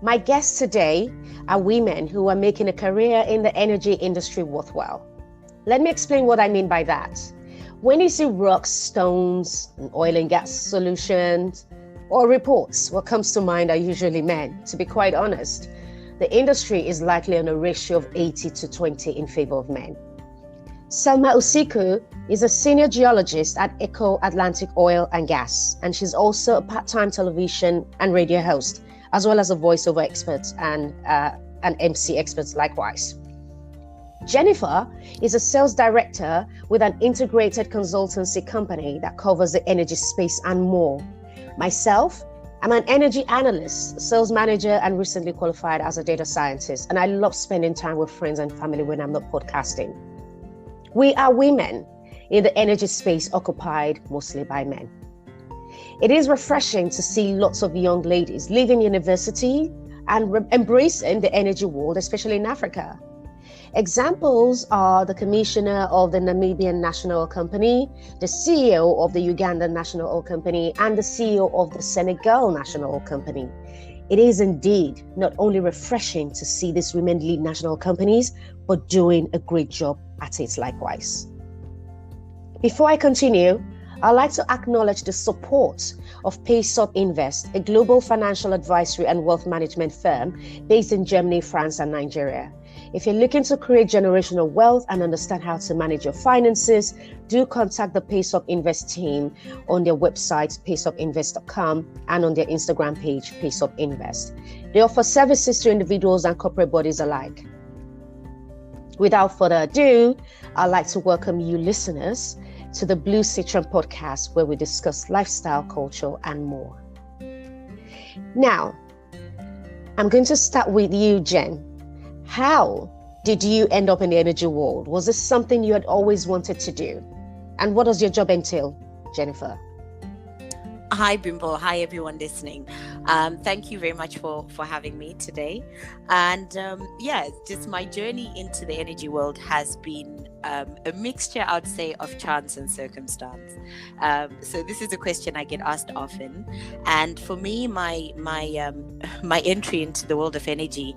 My guests today are women who are making a career in the energy industry worthwhile. Let me explain what I mean by that. When you see rocks, stones, and oil and gas solutions, or reports, what comes to mind are usually men. To be quite honest, the industry is likely on a ratio of 80 to 20 in favor of men. Selma Usiku is a senior geologist at Eco Atlantic Oil and Gas, and she's also a part-time television and radio host, as well as a voiceover expert and an MC expert likewise. Jennifer is a sales director with an integrated consultancy company that covers the energy space and more. Myself, I'm an energy analyst, sales manager, and recently qualified as a data scientist, and I love spending time with friends and family when I'm not podcasting. We are women in the energy space occupied mostly by men. It is refreshing to see lots of young ladies leaving university and embracing the energy world, especially in Africa. Examples are the commissioner of the Namibian National Oil Company, the CEO of the Ugandan National Oil Company, and the CEO of the Senegal National Oil Company. It is indeed not only refreshing to see these women lead national companies, but doing a great job at it likewise. Before I continue, I'd like to acknowledge the support of PaySop Invest, a global financial advisory and wealth management firm based in Germany, France, and Nigeria. If you're looking to create generational wealth and understand how to manage your finances, do contact the PaySop Invest team on their website, paysopinvest.com, and on their Instagram page, PaySop Invest. They offer services to individuals and corporate bodies alike. Without further ado, I'd like to welcome you listeners to the BlueSitron Podcast, where we discuss lifestyle, culture, and more. Now, I'm going to start with you, Jen. How did you end up in the energy world? Was this something you had always wanted to do? And what does your job entail, Jennifer? Hi, Bimbola. Hi, everyone listening. Thank you very much for having me today. And just my journey into the energy world has been a mixture, I would say, of chance and circumstance. So this is a question I get asked often. And for me, my entry into the world of energy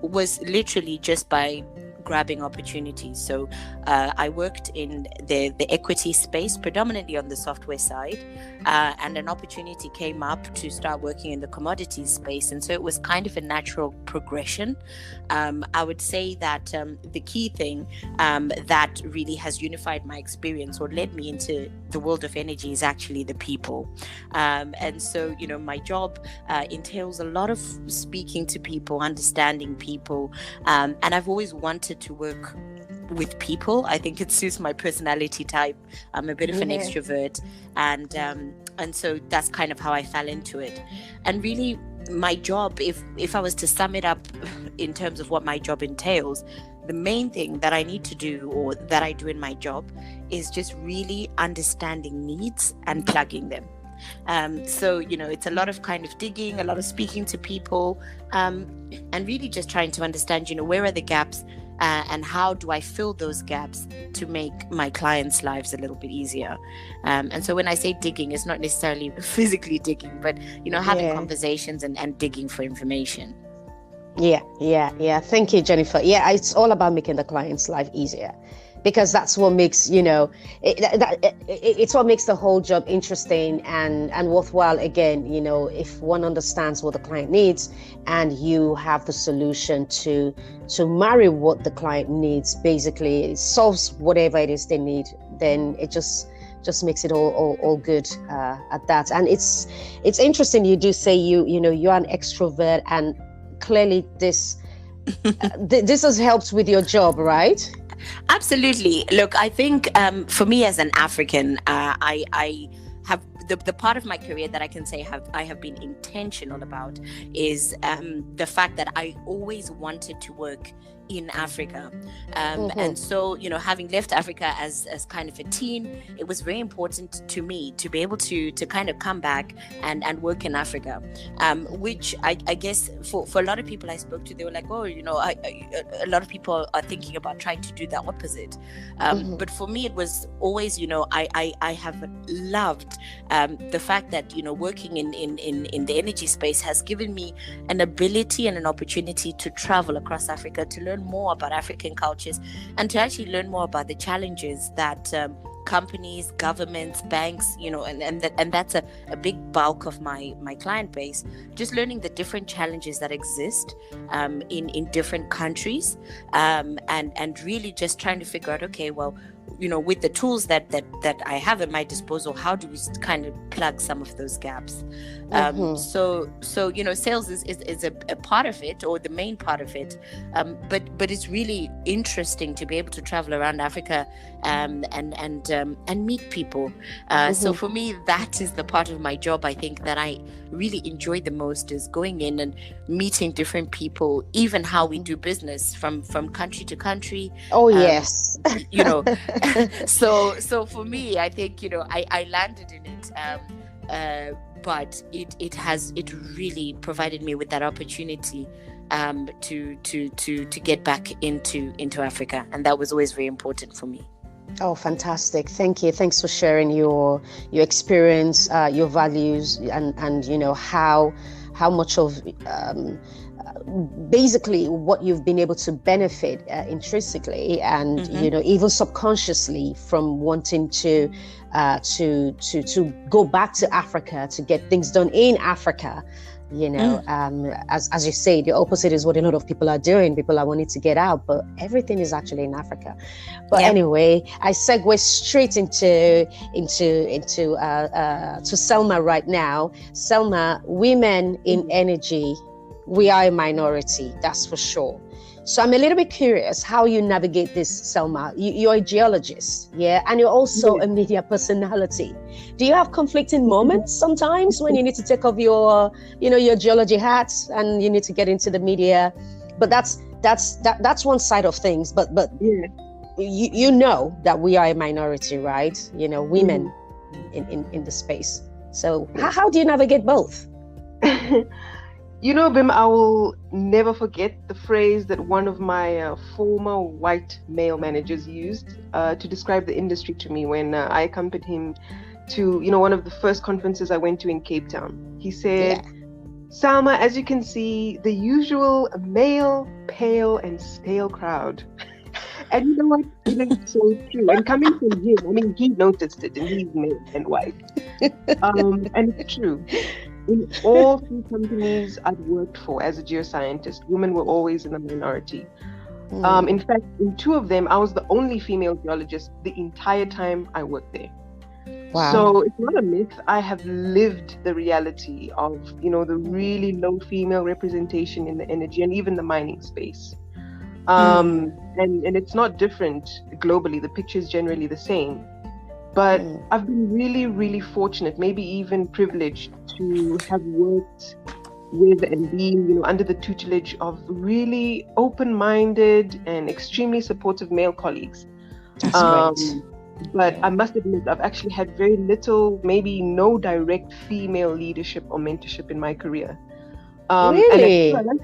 was literally just by grabbing opportunities. So I worked in the equity space, predominantly on the software side, and an opportunity came up to start working in the commodities space. And so it was kind of a natural progression. I would say that the key thing that really has unified my experience or led me into the world of energy is actually the people. And so, my job entails a lot of speaking to people, understanding people, and I've always wanted to work with people. I think it suits my personality type. I'm a bit of an extrovert, and so that's kind of how I fell into it. And really, my job, if I was to sum it up in terms of what my job entails, the main thing that I need to do, or that I do in my job, is just really understanding needs and plugging them. So it's a lot of kind of digging, a lot of speaking to people, and really just trying to understand, where are the gaps, and how do I fill those gaps to make my clients' lives a little bit easier. And so when I say digging, it's not necessarily physically digging, but having conversations and digging for information. Yeah. Thank you, Jennifer. Yeah, it's all about making the client's life easier, because that's what makes, it's what makes the whole job interesting and worthwhile. Again, if one understands what the client needs and you have the solution to marry what the client needs, basically it solves whatever it is they need, then it just makes it all good at that. And it's interesting. You do say you're an extrovert, and clearly this has helped with your job, right? Absolutely. Look, I think for me as an African, I have the part of my career that I can say I have been intentional about is the fact that I always wanted to work in Africa. And so, having left Africa as kind of a teen, it was very important to me to be able to kind of come back and work in Africa, which I guess for a lot of people I spoke to, they were like, oh, a lot of people are thinking about trying to do the opposite. But for me, it was always, I have loved the fact that, working in the energy space has given me an ability and an opportunity to travel across Africa, to learn more about African cultures, and to actually learn more about the challenges that companies, governments, banks, and that's a big bulk of my client base. Just learning the different challenges that exist in different countries, and really just trying to figure out, okay, well, with the tools that I have at my disposal, how do we kind of plug some of those gaps? So sales is a part of it, or the main part of it, but it's really interesting to be able to travel around Africa and meet people. So for me, that is the part of my job I think that I really enjoy the most, is going in and meeting different people, even how we do business from country to country. Yes. So for me, I think I landed in it, but it really provided me with that opportunity to get back into Africa, and that was always very important for me. Oh, fantastic. Thank you. Thanks for sharing your experience, your values, and how much of basically what you've been able to benefit intrinsically and even subconsciously from wanting to go back to Africa to get things done in Africa. As you say, the opposite is what a lot of people are doing. People are wanting to get out, but everything is actually in Africa. But anyway, I segue straight into Selma right now. Selma, women in energy, we are a minority, that's for sure. So I'm a little bit curious how you navigate this, Selma. You're a geologist, and you're also a media personality. Do you have conflicting moments sometimes when you need to take off your geology hats and you need to get into the media? But that's one side of things. But you know that we are a minority, right? Women in the space. So how do you navigate both? Bim, I will never forget the phrase that one of my former white male managers used to describe the industry to me when I accompanied him to, one of the first conferences I went to in Cape Town. He said, Salma, as you can see, the usual male, pale, and stale crowd. And you know what? It's so true. And coming from him, he noticed it, and he's male and white. And it's true. In all three companies I'd worked for as a geoscientist, women were always in the minority. In fact, in two of them, I was the only female geologist the entire time I worked there. Wow. So it's not a myth. I have lived the reality of, the really low female representation in the energy and even the mining space. And it's not different globally. The picture is generally the same. But I've been really, really fortunate, maybe even privileged, to have worked with and been, under the tutelage of really open-minded and extremely supportive male colleagues. That's great. But I must admit, I've actually had very little, maybe no direct female leadership or mentorship in my career. Really? And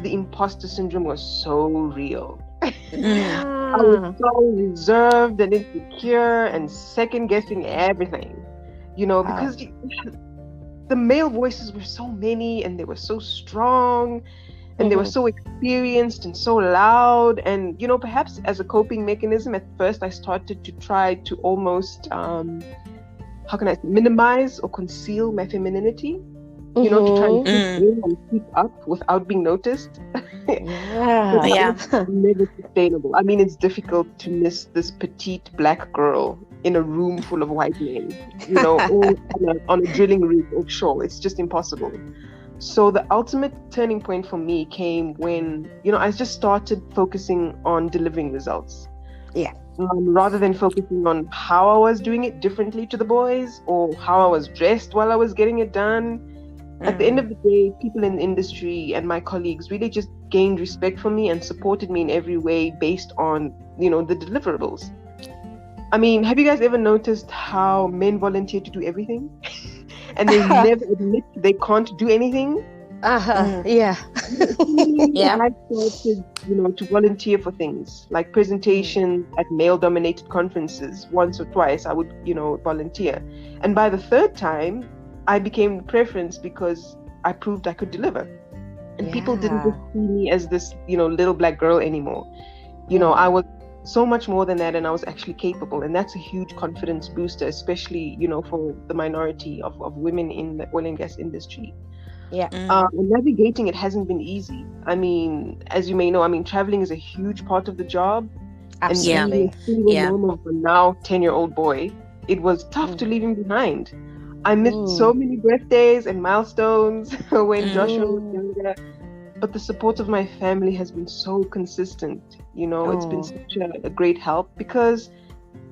the imposter syndrome was so real. I was so reserved and insecure and second guessing everything, because the male voices were so many and they were so strong and they were so experienced and so loud. And, perhaps as a coping mechanism, at first I started to try to almost, minimize or conceal my femininity. To try and keep in and keep up without being noticed. Never sustainable. It's difficult to miss this petite black girl in a room full of white men, all on a drilling rig offshore. It's just impossible. So the ultimate turning point for me came when, I just started focusing on delivering results. Rather than focusing on how I was doing it differently to the boys or how I was dressed while I was getting it done. At the end of the day, people in the industry and my colleagues really just gained respect for me and supported me in every way based on, the deliverables. I mean, have you guys ever noticed how men volunteer to do everything? And they never admit they can't do anything? Yeah. Yeah. I started, to volunteer for things like presentations at male-dominated conferences. Once or twice, I would, volunteer. And by the third time, I became the preference because I proved I could deliver. And people didn't just see me as this, little black girl anymore. I was so much more than that, and I was actually capable. And that's a huge confidence booster, especially, for the minority of women in the oil and gas industry. Yeah. And navigating it hasn't been easy. I mean, as you may know, traveling is a huge part of the job. Absolutely. And being a single mom of a now 10-year-old boy, it was tough to leave him behind. I missed so many birthdays and milestones when Joshua was younger. But the support of my family has been so consistent. It's been such a great help because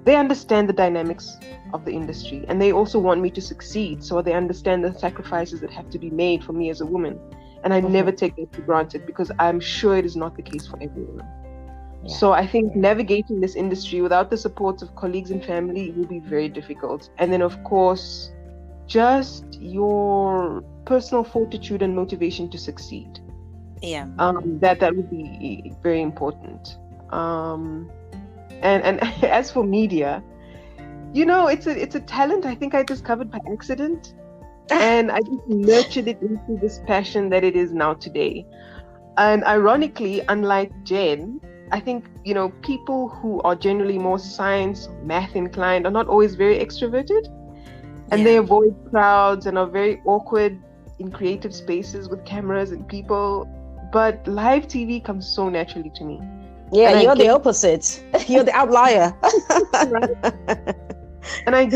they understand the dynamics of the industry, and they also want me to succeed. So they understand the sacrifices that have to be made for me as a woman. And I never take that for granted because I'm sure it is not the case for everyone. Yeah. So I think navigating this industry without the support of colleagues and family will be very difficult. And then, of course, just your personal fortitude and motivation to succeed. Yeah. That would be very important. And as for media, it's a talent I think I discovered by accident, and I just nurtured it into this passion that it is now today. And ironically, unlike Jen, I think people who are generally more science, math inclined are not always very extroverted, and they avoid crowds and are very awkward in creative spaces with cameras and people. But live TV comes so naturally to me. Yeah, and you're the opposite. You're the outlier. And I've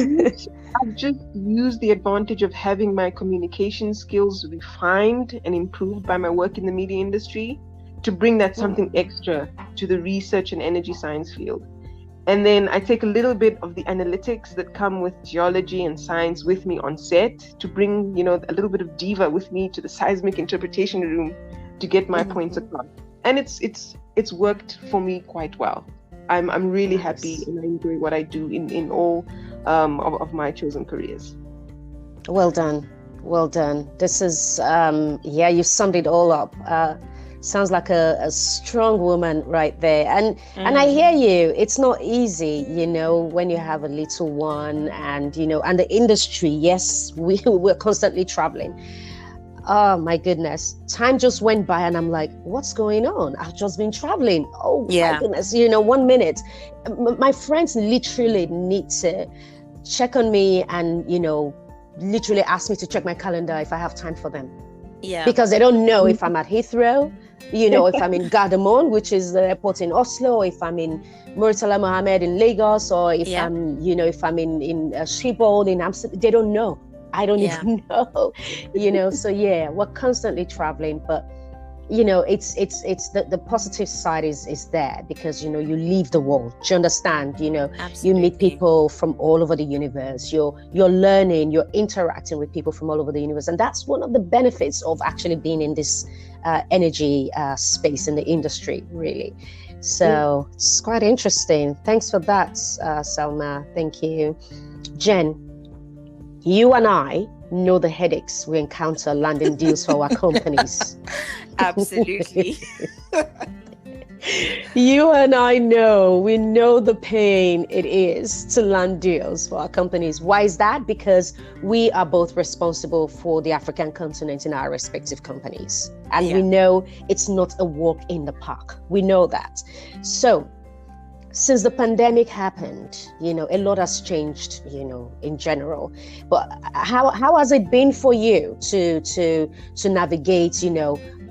just used the advantage of having my communication skills refined and improved by my work in the media industry to bring that something extra to the research and energy science field. And then I take a little bit of the analytics that come with geology and science with me on set to bring, a little bit of diva with me to the seismic interpretation room to get my points across. And it's worked for me quite well. I'm really happy, and I enjoy what I do in all of my chosen careers. Well done. This is you summed it all up. Sounds like a strong woman right there. And I hear you. It's not easy, when you have a little one, and and the industry. Yes, we're constantly traveling. Oh my goodness, time just went by and I'm like, what's going on? I've just been traveling. Oh my goodness, 1 minute. My friends literally need to check on me and, literally ask me to check my calendar if I have time for them. Yeah. Because they don't know if I'm at Heathrow, if I'm in Gardermoen, which is the airport in Oslo, if I'm in Murtala Mohammed in Lagos, or if I'm, if I'm in Schiphol in Amsterdam. They don't know. I don't even know, so we're constantly traveling, but it's the positive side is there because, you leave the world. Do you understand? Absolutely. You meet people from all over the universe. You're learning, you're interacting with people from all over the universe. And that's one of the benefits of actually being in this energy space in the industry, really. So it's quite interesting. Thanks for that, Selma. Thank you. Jen, you and I know the headaches we encounter landing deals for our companies. Absolutely. You and I we know the pain it is to land deals for our companies. Why is that? Because we are both responsible for the African continent in our respective companies. And we know it's not a walk in the park. We know that. So since the pandemic happened, a lot has changed, in general. But how has it been for you to navigate,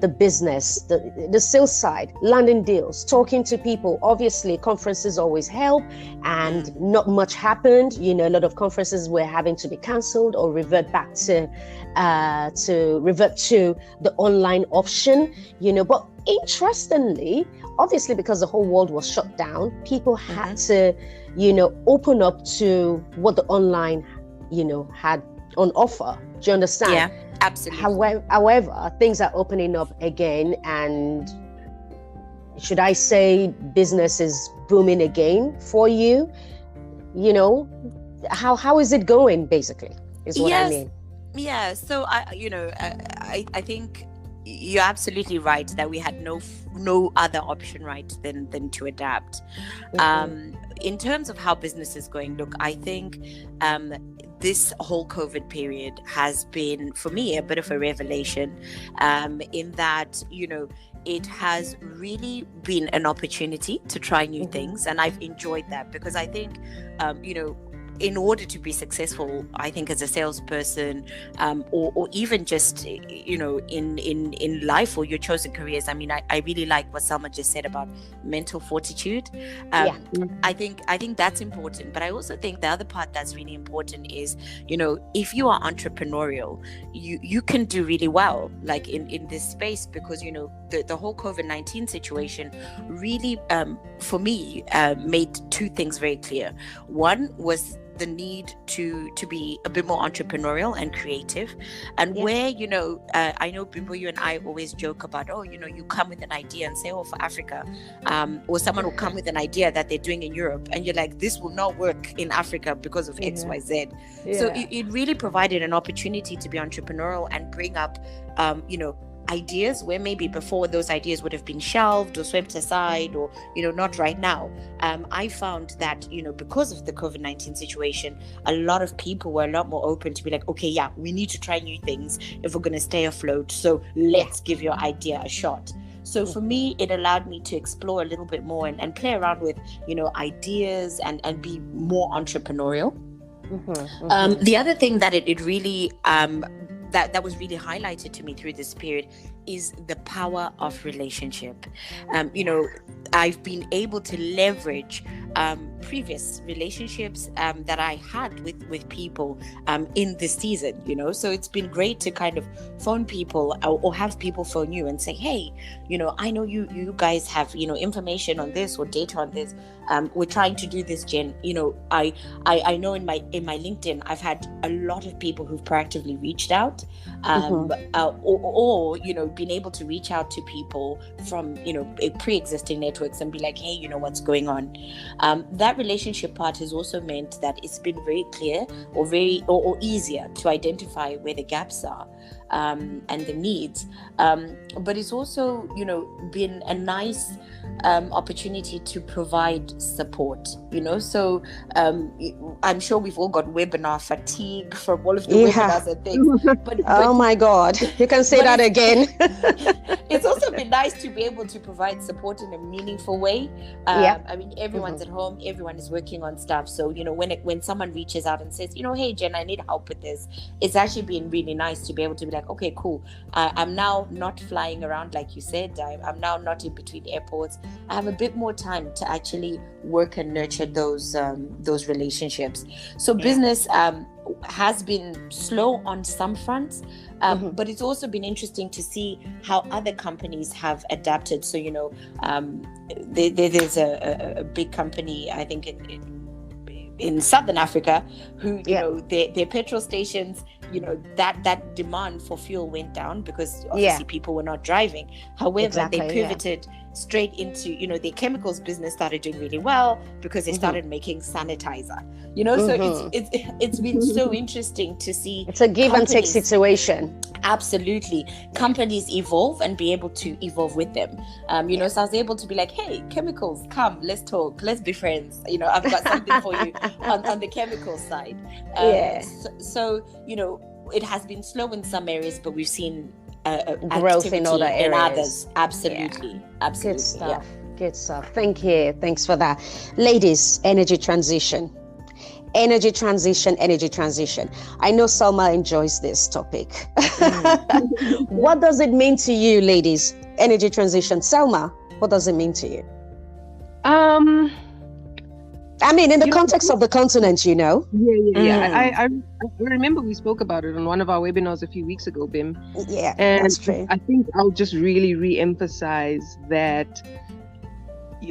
the business, the sales side, landing deals, talking to people? Obviously, conferences always help, and not much happened. A lot of conferences were having to be cancelled or revert back to the online option. But interestingly, obviously, because the whole world was shut down, people had to, open up to what the online, had on offer. Do you understand? Yeah, absolutely. However, things are opening up again, and should I say business is booming again for you? You know, how is it going, basically, is what I mean. Yeah, so I think you're absolutely right that we had no other option, right, than to adapt. In terms of how business is going, look, I think this whole COVID period has been, for me, a bit of a revelation, in that, it has really been an opportunity to try new things, and I've enjoyed that, because I think, in order to be successful, I think, as a salesperson, or even just, in life or your chosen careers, I mean, I really like what Selma just said about mental fortitude. I think that's important. But I also think the other part that's really important is, if you are entrepreneurial, you can do really well, like in this space, because, the whole COVID-19 situation really, for me, made two things very clear. One was the need to be a bit more entrepreneurial and creative, and where I know, Bimbo, you and I always joke about, you come with an idea and say, for Africa, or someone will come with an idea that they're doing in Europe, and you're like, this will not work in Africa because of XYZ. So it really provided an opportunity to be entrepreneurial and bring up ideas where maybe before those ideas would have been shelved or swept aside, or not right now. I found that because of the COVID-19 situation, a lot of people were a lot more open to be like, okay, we need to try new things if we're going to stay afloat, so let's give your idea a shot. So for me, it allowed me to explore a little bit more and play around with ideas and be more entrepreneurial. The other thing that it really that was really highlighted to me through this period is the power of relationship. I've been able to leverage previous relationships that I had with people in this season, so it's been great to kind of phone people or have people phone you and say, hey, I know you guys have information on this or data on this. We're trying to do this, Jen. I know in my LinkedIn, I've had a lot of people who've proactively reached out, or been able to reach out to people from pre-existing networks and be like, hey, what's going on. That relationship part has also meant that it's been very clear or easier to identify where the gaps are, and the needs. But it's also been a nice opportunity to provide support, so I'm sure we've all got webinar fatigue from all of the webinars and things, but oh my God, you can say that again. It's also been nice to be able to provide support in a meaningful way. I mean, everyone's at home, everyone is working on stuff, so when someone reaches out and says, hey, Jen, I need help with this, it's actually been really nice to be able to be like, okay, cool, I'm now not flying around like you said, I'm now not in between airports. I have a bit more time to actually work and nurture those relationships. So business has been slow on some fronts, but it's also been interesting to see how other companies have adapted. So there's a big company, I think in Southern Africa, who their petrol stations, that demand for fuel went down because obviously people were not driving. However, they pivoted straight into, their chemicals business started doing really well because they started making sanitizer, so it's been so interesting to see. It's a give and take situation. Absolutely. Companies evolve and be able to evolve with them. So I was able to be like, hey, chemicals, come, let's talk, let's be friends. I've got something for you on the chemical side. So, it has been slow in some areas, but we've seen growth in other areas. In others. Absolutely. Good stuff. Good stuff. Thank you. Thanks for that. Ladies, energy transition. Energy transition. I know Selma enjoys this topic. What does it mean to you, ladies? Energy transition. Selma, what does it mean to you? I mean, in the context of the continent, I remember we spoke about it on one of our webinars a few weeks ago, Bim. Yeah, and that's true. I think I'll just really re-emphasize that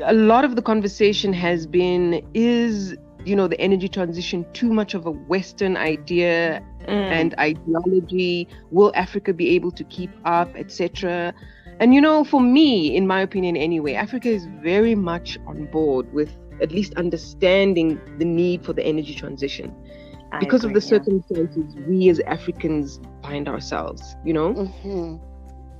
a lot of the conversation has been, is the energy transition too much of a Western idea and ideology? Will Africa be able to keep up, etc.? And for me, in my opinion anyway, Africa is very much on board with at least understanding the need for the energy transition because of the circumstances we as Africans find ourselves.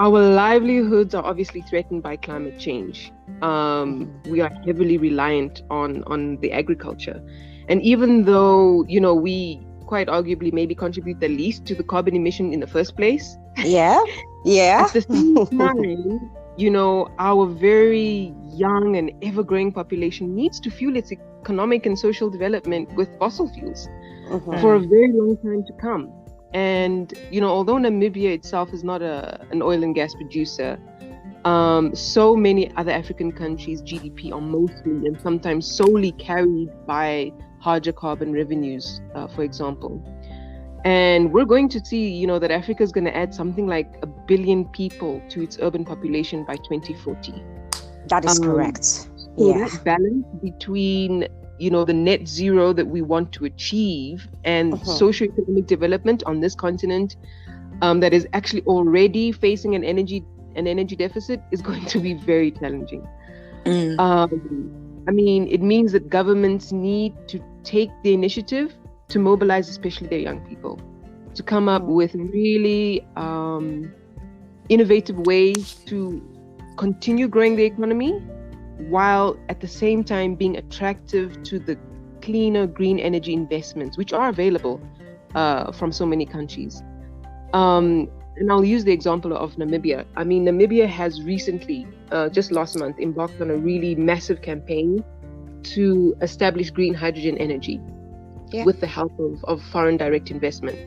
Our livelihoods are obviously threatened by climate change. We are heavily reliant on the agriculture. And even though, we quite arguably maybe contribute the least to the carbon emission in the first place. Yeah. At the same time, our very young and ever-growing population needs to fuel its economic and social development with fossil fuels for a very long time to come. And, although Namibia itself is not an oil and gas producer, so many other African countries' GDP are mostly and sometimes solely carried by hydrocarbon revenues, for example. And we're going to see, that Africa is going to add something like 1 billion people to its urban population by 2040. That is correct. So that balance between the net zero that we want to achieve and socioeconomic development on this continent that is actually already facing an energy deficit is going to be very challenging. It means that governments need to take the initiative to mobilize especially their young people to come up with really innovative ways to continue growing the economy while at the same time being attractive to the cleaner green energy investments which are available from so many countries. And I'll use the example of Namibia. Namibia has recently, just last month, embarked on a really massive campaign to establish green hydrogen energy with the help of foreign direct investment.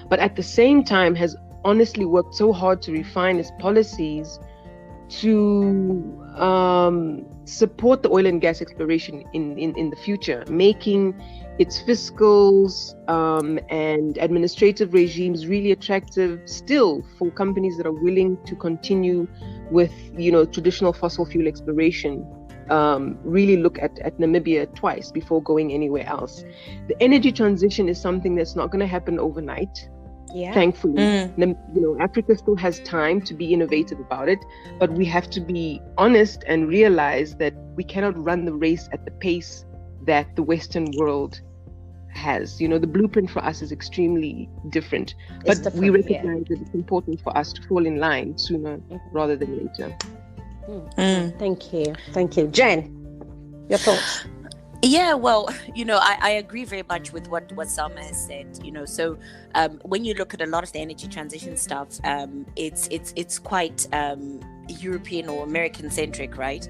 But at the same time has honestly worked so hard to refine its policies to support the oil and gas exploration in the future, making its fiscals and administrative regimes really attractive still for companies that are willing to continue with traditional fossil fuel exploration. Really look at Namibia twice before going anywhere else. The energy transition is something that's not going to happen overnight. Thankfully, Africa still has time to be innovative about it, but we have to be honest and realize that we cannot run the race at the pace that the Western world has. The blueprint for us is extremely different, but we recognize that it's important for us to fall in line sooner rather than later. Thank you. Jen, your thoughts? Yeah, well, I agree very much with what Selma has said. So when you look at a lot of the energy transition stuff, it's quite European or American centric, right?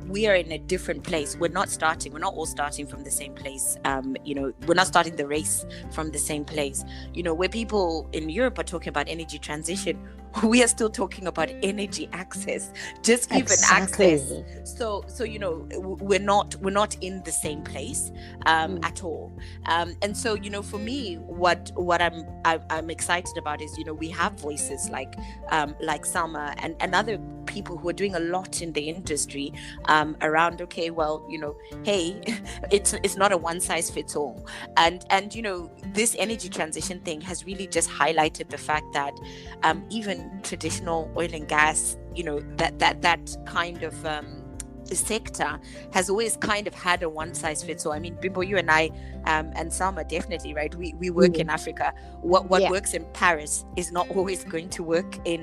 We are in a different place. We're not all starting from the same place. We're not starting the race from the same place. Where people in Europe are talking about energy transition, we are still talking about energy access, just even access. So we're not in the same place at all. And so for me, what I'm excited about is we have voices like Selma and other people who are doing a lot in the industry around. Okay, well, hey, it's not a one size fits all, and this energy transition thing has really just highlighted the fact that even traditional oil and gas, that kind of sector has always kind of had a one size fits all. Bimbo, you and I and Selma definitely, right? We work in Africa. What works in Paris is not always going to work in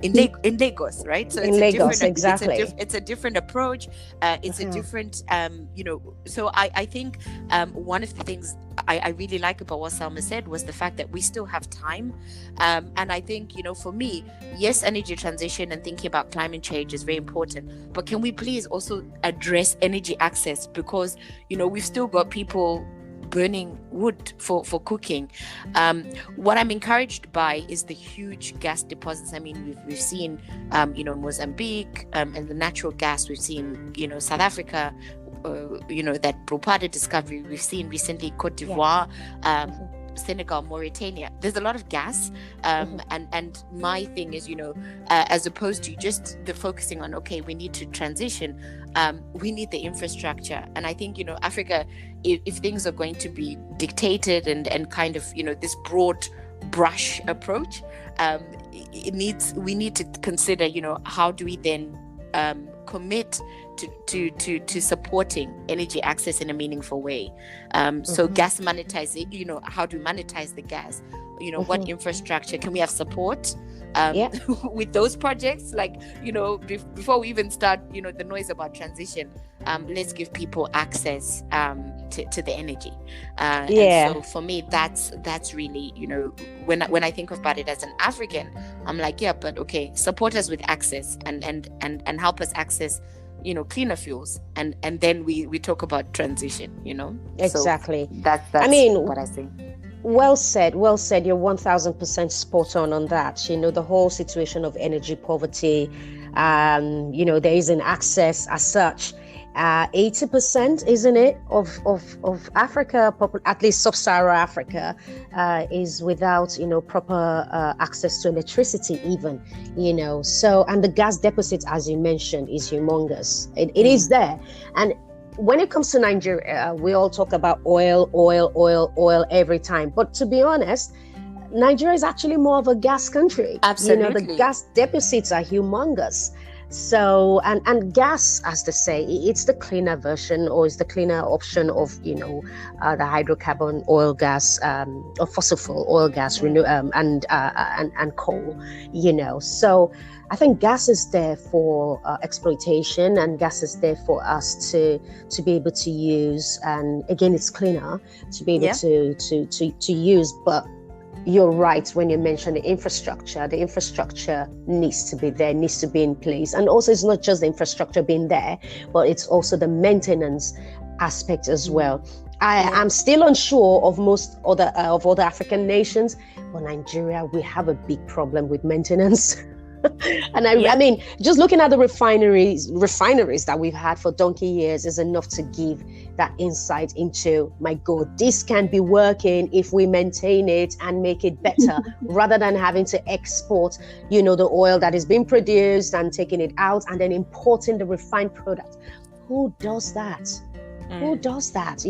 Lagos, right? So it's a different approach. It's a different So I think one of the things I really like about what Selma said was the fact that we still have time, and I think for me, yes, energy transition and thinking about climate change is very important, but can we please also address energy access? Because we've still got people burning wood for cooking. What I'm encouraged by is the huge gas deposits. We've seen Mozambique and the natural gas. We've seen South Africa, that Brupata discovery. We've seen recently Cote d'Ivoire. Senegal, Mauritania, there's a lot of gas, and my thing is, as opposed to just the focusing on, okay, we need to transition, we need the infrastructure. And I think, Africa, if things are going to be dictated and kind of, this broad brush approach, we need to consider, how do we then commit to supporting energy access in a meaningful way. So gas monetization, how do we monetize the gas? What infrastructure can we have support with those projects? Like, before we even start, the noise about transition, let's give people access to the energy. And so for me, that's really, when I think about it as an African, I'm like, yeah, but okay, support us with access and help us access cleaner fuels, and then we talk about transition. Exactly. So that's what I think. Well said. You're 1000% spot on that. The whole situation of energy poverty, there isn't access as such. 80%, isn't it, of Africa, at least sub-Saharan Africa, is without, proper access to electricity even, so, and the gas deficit, as you mentioned, is humongous. It is there. And when it comes to Nigeria, we all talk about oil every time. But to be honest, Nigeria is actually more of a gas country. Absolutely. The gas deficits are humongous. So, and gas, as they say, it's the cleaner version, or it's the cleaner option of, the hydrocarbon oil gas, or fossil fuel oil gas, and coal, So I think gas is there for exploitation, and gas is there for us to be able to use. And again, it's cleaner to be able to use, but you're right when you mention the infrastructure. The infrastructure needs to be there, needs to be in place. And also, it's not just the infrastructure being there, but it's also the maintenance aspect as well. I'm still unsure of most other African nations, but Nigeria, we have a big problem with maintenance. And I mean, just looking at the refineries that we've had for donkey years is enough to give that insight into, my God, this can be working if we maintain it and make it better, rather than having to export, the oil that is being produced and taking it out and then importing the refined product. Who does that? Who does that,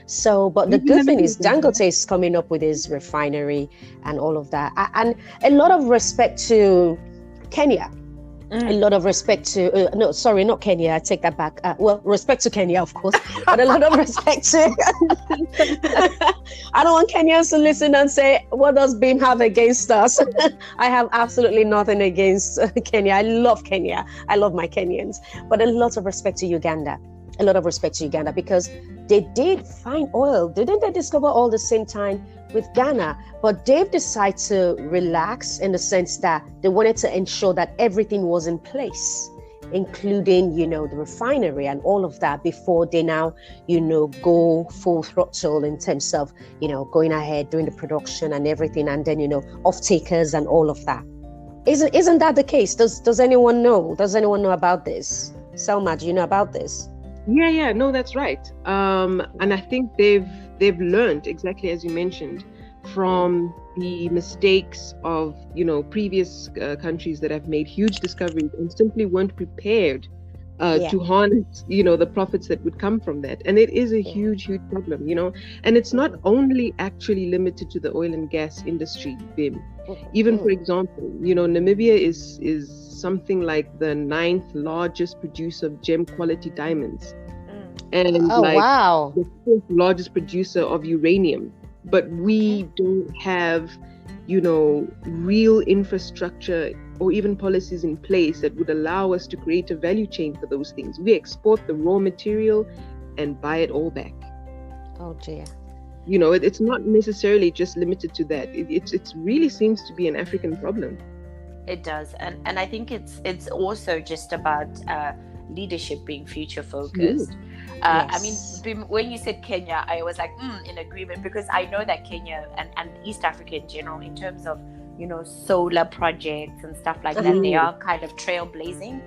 So, but the good thing is Dangote is coming up with his refinery and all of that. And a lot of respect to Kenya. A lot of respect to, no, sorry, not Kenya, I take that back. Respect to Kenya, of course, but a lot of respect to, I don't want Kenyans to listen and say, what does BIM have against us? I have absolutely nothing against Kenya. I love Kenya. I love my Kenyans, but a lot of respect to Uganda. A lot of respect to Uganda, because they did find oil. Didn't they discover all the same time with Ghana? But they've decided to relax in the sense that they wanted to ensure that everything was in place, including, the refinery and all of that, before they now, go full throttle in terms of, going ahead, doing the production and everything, and then, off-takers and all of that. Isn't that the case? Does anyone know? Does anyone know about this? Selma, do you know about this? Yeah, no, that's right. And I think they've learned, exactly as you mentioned, from the mistakes of, previous countries that have made huge discoveries and simply weren't prepared to harness, the profits that would come from that. And it is a huge problem, and it's not only actually limited to the oil and gas industry, BIM. Even, for example, Namibia is something like the 9th largest producer of gem quality diamonds, and the 4th largest producer of uranium. But we don't have, real infrastructure or even policies in place that would allow us to create a value chain for those things. We export the raw material and buy it all back. Oh dear. It's not necessarily just limited to that. It really seems to be an African problem. It does, and I think it's also just about leadership being future focused. I mean, when you said Kenya, I was like, in agreement, because I know that Kenya and East Africa in general, in terms of solar projects and stuff like that, they are kind of trailblazing.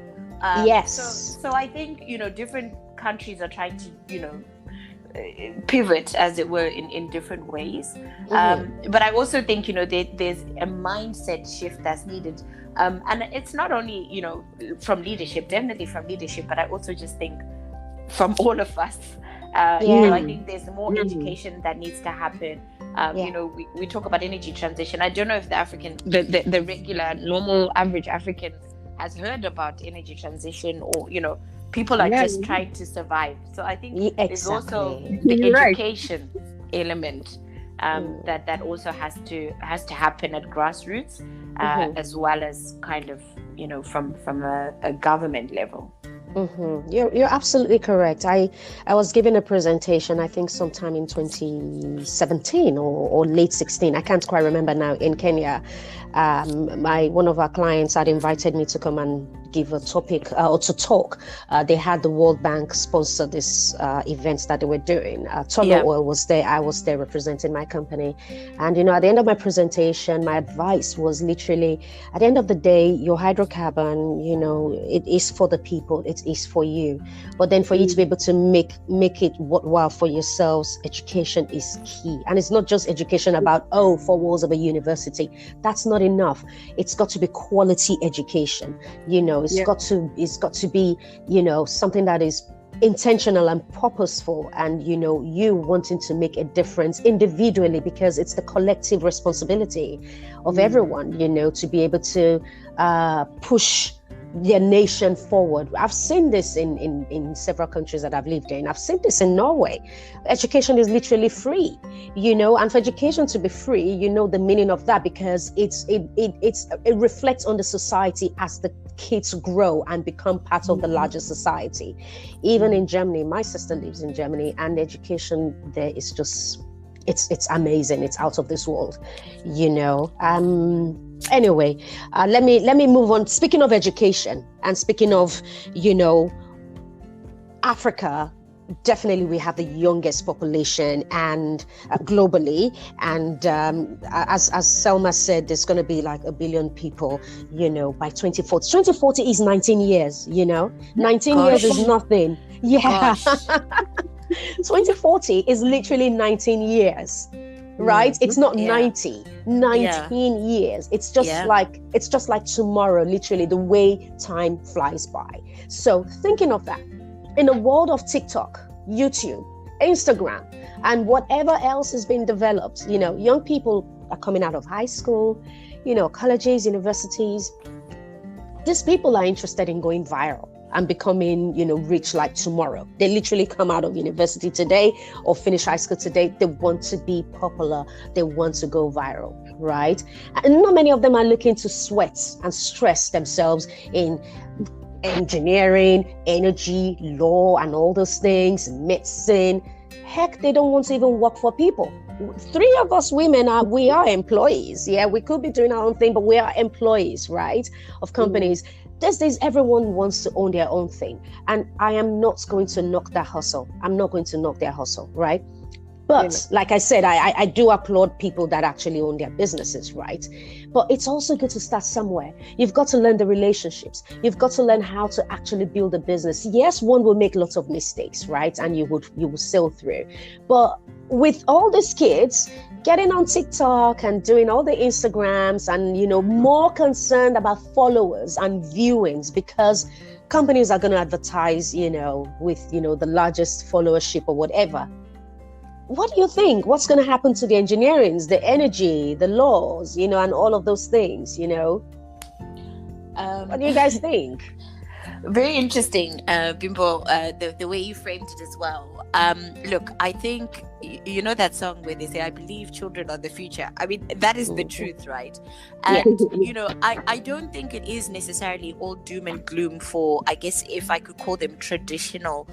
Yes. So I think different countries are trying to pivot, as it were, in different ways. But I also think, there's a mindset shift that's needed. And it's not only, from leadership, definitely from leadership, but I also just think from all of us. I think there's more education that needs to happen. We talk about energy transition. I don't know if the regular, normal, average African has heard about energy transition, or people are just trying to survive. So I think there's also the education element that also has to happen at grassroots, as well as kind of from a government level. You're absolutely correct. I was given a presentation, I think sometime in 2017 or late 16. I can't quite remember now, in Kenya. One of our clients had invited me to come and give a topic or to talk. They had the World Bank sponsor this events that they were doing. Total Oil was there. I was there representing my company. And, at the end of my presentation, my advice was literally, at the end of the day, your hydrocarbon, it is for the people. It is for you. But then for you to be able to make it worthwhile for yourselves, education is key. And it's not just education about, 4 walls of a university. That's not enough. It's got to be quality education. It's got to be, something that is intentional and purposeful, and you wanting to make a difference individually, because it's the collective responsibility of everyone, to be able to push their nation forward. I've seen this in several countries that I've lived in. I've seen this in Norway. Education is literally free, and for education to be free, the meaning of that, because it reflects on the society as the kids grow and become part of the larger society. Even in Germany, my sister lives in Germany, and education there is just it's amazing. It's out of this world, Anyway, let me move on. Speaking of education and speaking of, Africa, definitely we have the youngest population and globally. And as Selma said, there's going to be like 1 billion people, by 2040. 2040 is 19 years, 19 years is nothing. Yeah. 2040 is literally 19 years. Right? It's not 19 years. It's just like tomorrow, literally, the way time flies by. So thinking of that, in a world of TikTok, YouTube, Instagram, and whatever else has been developed, young people are coming out of high school, colleges, universities. These people are interested in going viral and becoming, rich like tomorrow. They literally come out of university today or finish high school today. They want to be popular. They want to go viral, right? And not many of them are looking to sweat and stress themselves in engineering, energy, law, and all those things, medicine. Heck, they don't want to even work for people. 3 of us women we are employees. Yeah, we could be doing our own thing, but we are employees, right, of companies. These days, everyone wants to own their own thing. And I am not going to knock that hustle. I'm not going to knock their hustle, right? But like I said, I do applaud people that actually own their businesses, right? But it's also good to start somewhere. You've got to learn the relationships. You've got to learn how to actually build a business. Yes, one will make lots of mistakes, right? And you will sail through. But with all these kids getting on TikTok and doing all the Instagrams and, more concerned about followers and viewings, because companies are going to advertise, with, the largest followership or whatever. What do you think? What's going to happen to the engineerings, the energy, the laws, and all of those things, What do you guys think? Very interesting, Bimbo, the way you framed it as well. Look, I think, that song where they say, I believe children are the future. I mean, that is the truth, right? And, I don't think it is necessarily all doom and gloom for, I guess, if I could call them traditional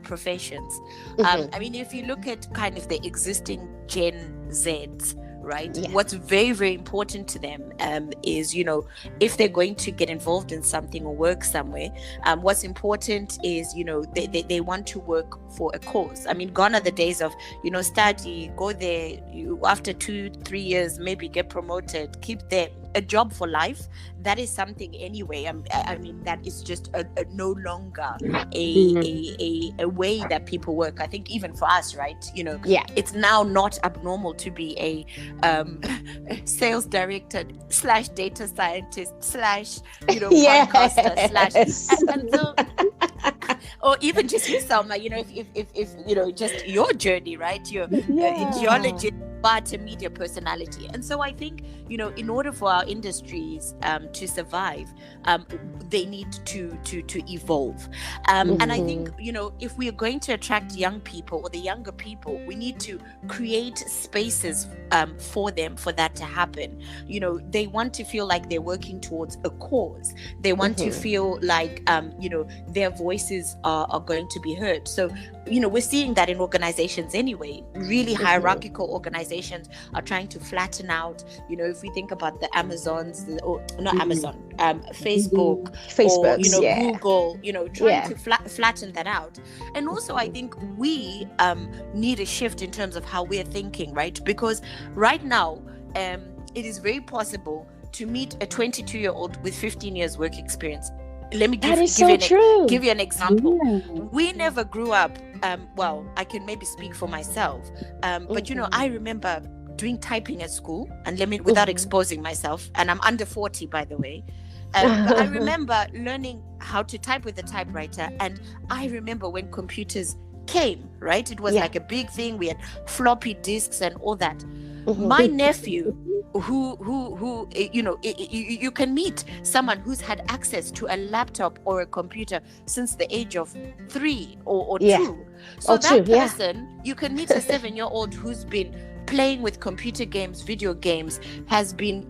professions. I mean, if you look at kind of the existing Gen Zs, right? Yeah. What's very, very important to them is, if they're going to get involved in something or work somewhere, what's important is, they want to work for a cause. I mean, gone are the days of, study, go there, after 2-3 years, maybe get promoted, keep them. a job for life, that is something anyway. I mean, that is just a no longer a way that people work. I think even for us, right? It's now not abnormal to be a sales director / data scientist / podcaster / and so, or even just you, Selma, if just your journey, right? Your geology, but a media personality. And so I think, in order for our industries to survive, they need to evolve. And I think, if we are going to attract young people or the younger people, we need to create spaces for them, for that to happen. They want to feel like they're working towards a cause. They want to feel like, their voices are going to be heard. So, we're seeing that in organizations anyway. Really hierarchical organizations are trying to flatten out. If we think about the Amazons, or not Amazon, Facebook, or Google, trying to flatten that out. And also, I think we need a shift in terms of how we're thinking, right? Because right now, it is very possible to meet a 22-year-old with 15 years work experience. Let me give you an example. We never grew up, well, I can maybe speak for myself, but I remember doing typing at school, and without exposing myself, and I'm under 40, by the way, but I remember learning how to type with a typewriter. And I remember when computers came, right? It was like a big thing. We had floppy disks and all that. My nephew, who you can meet someone who's had access to a laptop or a computer since the age of 3 or 2. So that person, you can meet a 7-year-old who's been playing with computer games, video games, has been,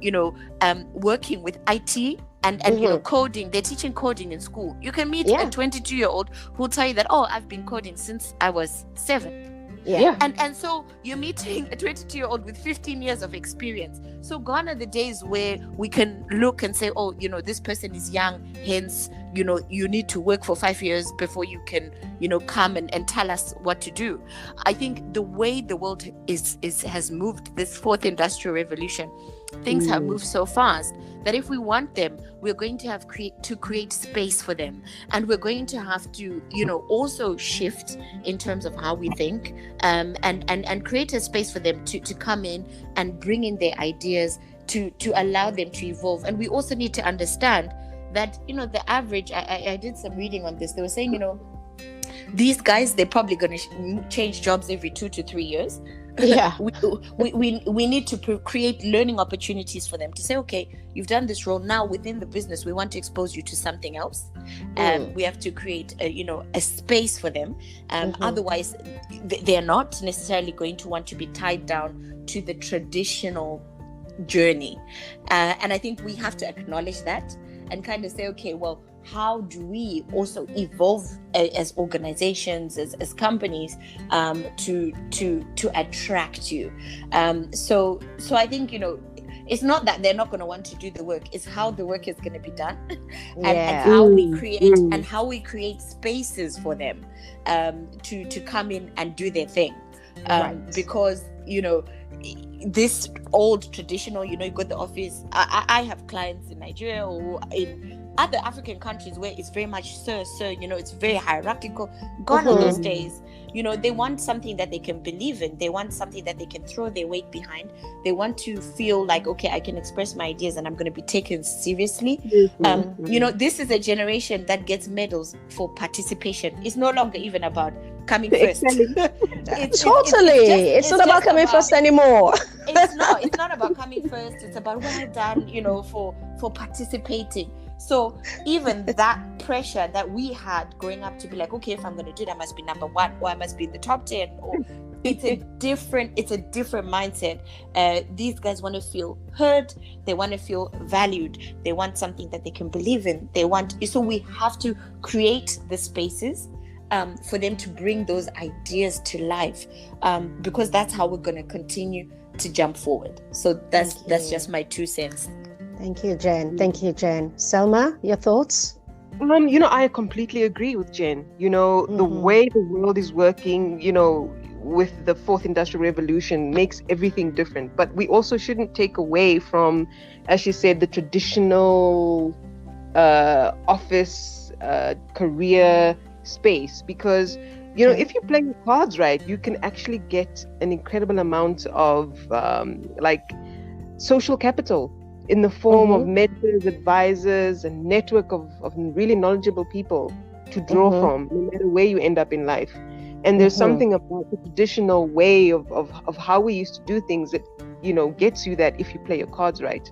working with IT and coding. They're teaching coding in school. You can meet a 22-year-old who'll tell you that, I've been coding since I was 7. And so you're meeting a 22-year-old with 15 years of experience. So gone are the days where we can look and say, this person is young, hence, you need to work for 5 years before you can, come and tell us what to do. I think the way the world has moved, this fourth industrial revolution, things have moved so fast that if we want them, we're going to have to create space for them, and we're going to have to also shift in terms of how we think, and create a space for them to come in and bring in their ideas, to allow them to evolve. And we also need to understand that the average, I did some reading on this. They were saying these guys, they're probably going to change jobs every 2 to 3 years. We need to create learning opportunities for them, to say, okay, you've done this role, now within the business we want to expose you to something else. We have to create a space for them. Otherwise they're not necessarily going to want to be tied down to the traditional journey, and I think we have to acknowledge that and kind of say, okay, well, how do we also evolve as organizations, as companies, to attract you? So I think it's not that they're not going to want to do the work; it's how the work is going to be done, and how we create spaces for them to come in and do their thing, because this old traditional, you got the office. I have clients in Nigeria or in other African countries where it's very much sir, it's very hierarchical. Gone are those days. They want something that they can believe in. They want something that they can throw their weight behind. They want to feel like, okay, I can express my ideas and I'm going to be taken seriously. This is a generation that gets medals for participation. It's no longer even about coming first. It's not about coming first anymore. It's not about coming first. It's about well done, for participating. So even that pressure that we had growing up to be like, okay, if I'm going to do it, I must be number 1, or I must be in the top 10, or it's a different mindset. These guys want to feel heard. They want to feel valued. They want something that they can believe in. So we have to create the spaces for them to bring those ideas to life, because that's how we're going to continue to jump forward. So that's just my 2 cents. Thank you, Jen. Selma, your thoughts? I completely agree with Jen. The way the world is working, with the fourth industrial revolution makes everything different. But we also shouldn't take away from, as she said, the traditional office career space, because if you play your cards right, you can actually get an incredible amount of social capital in the form of mentors, advisors, and network of really knowledgeable people to draw from, no matter where you end up in life. And there's something about the traditional way of how we used to do things that gets you that if you play your cards right.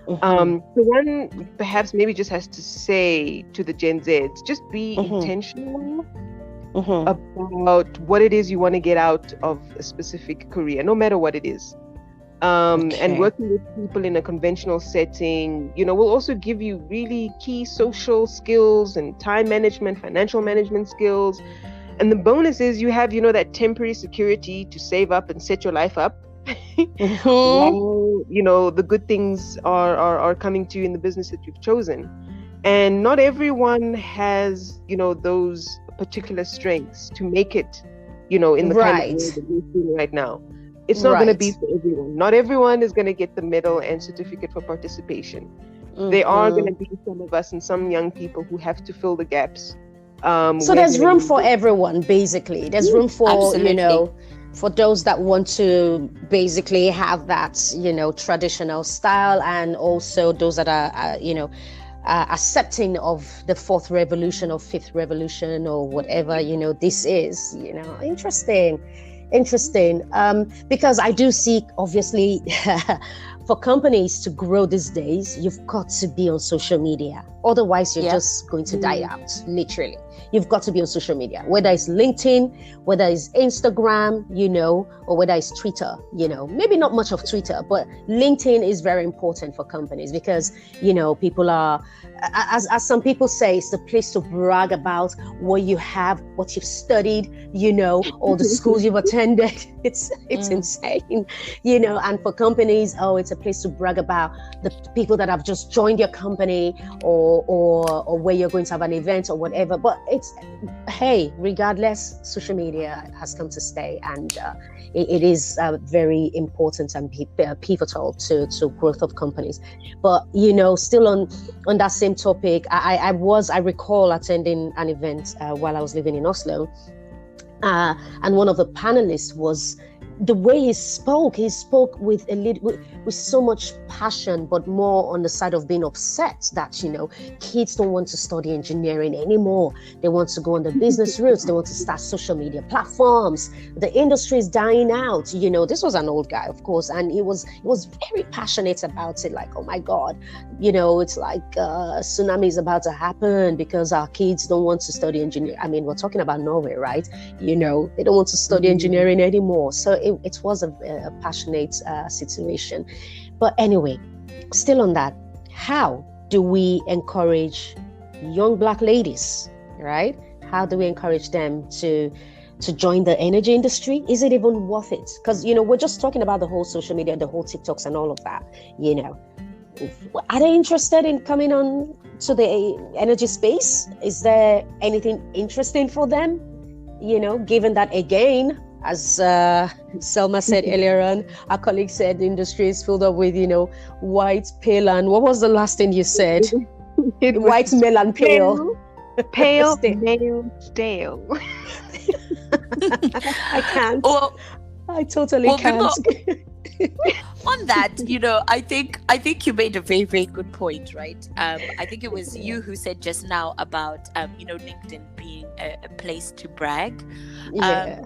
So one perhaps maybe just has to say to the Gen Zs, just be intentional about what it is you want to get out of a specific career, no matter what it is. And working with people in a conventional setting, will also give you really key social skills and time management, financial management skills. And the bonus is you have, that temporary security to save up and set your life up. While, the good things are coming to you in the business that you've chosen. And not everyone has, those particular strengths to make it, in the kind of way that we're seeing right now. It's not going to be for everyone. Not everyone is going to get the medal and certificate for participation. There are going to be some of us and some young people who have to fill the gaps. So there's room for everyone, basically. There's room for, absolutely. For those that want to basically have that, traditional style, and also those that are, accepting of the fourth revolution or fifth revolution or whatever, this is, interesting. Because I do see, obviously, for companies to grow these days, you've got to be on social media. Otherwise, you're just going to die out, literally. You've got to be on social media, whether it's LinkedIn, whether it's Instagram, or whether it's Twitter, maybe not much of Twitter, but LinkedIn is very important for companies because, people are, as some people say, it's the place to brag about what you have, what you've studied, all the schools you've attended. It's insane, and for companies, it's a place to brag about the people that have just joined your company or where you're going to have an event or whatever. But regardless, social media has come to stay, and it is very important and pivotal to growth of companies. But still on that same topic, I recall attending an event while I was living in Oslo, and one of the panelists was the way he spoke with so much passion, but more on the side of being upset that, kids don't want to study engineering anymore. They want to go on the business routes. They want to start social media platforms. The industry is dying out. This was an old guy, of course, and he was very passionate about it. Like, oh my God, it's like a tsunami is about to happen because our kids don't want to study engineering. I mean, we're talking about Norway, right? They don't want to study engineering anymore. So it was a passionate situation. But anyway, still on that, how do we encourage young Black ladies, right? How do we encourage them to join the energy industry? Is it even worth it? Because, we're just talking about the whole social media, the whole TikToks and all of that, Are they interested in coming on to the energy space? Is there anything interesting for them? Given that, again, as Selma said earlier on, our colleague said the industry is filled up with, white, pale, and what was the last thing you said? White, male, and pale. Pale, male, stale. I can't. Well, I totally can't. On that, I think you made a very, very good point, right? I think it was you who said just now about, LinkedIn being a place to brag. Yeah.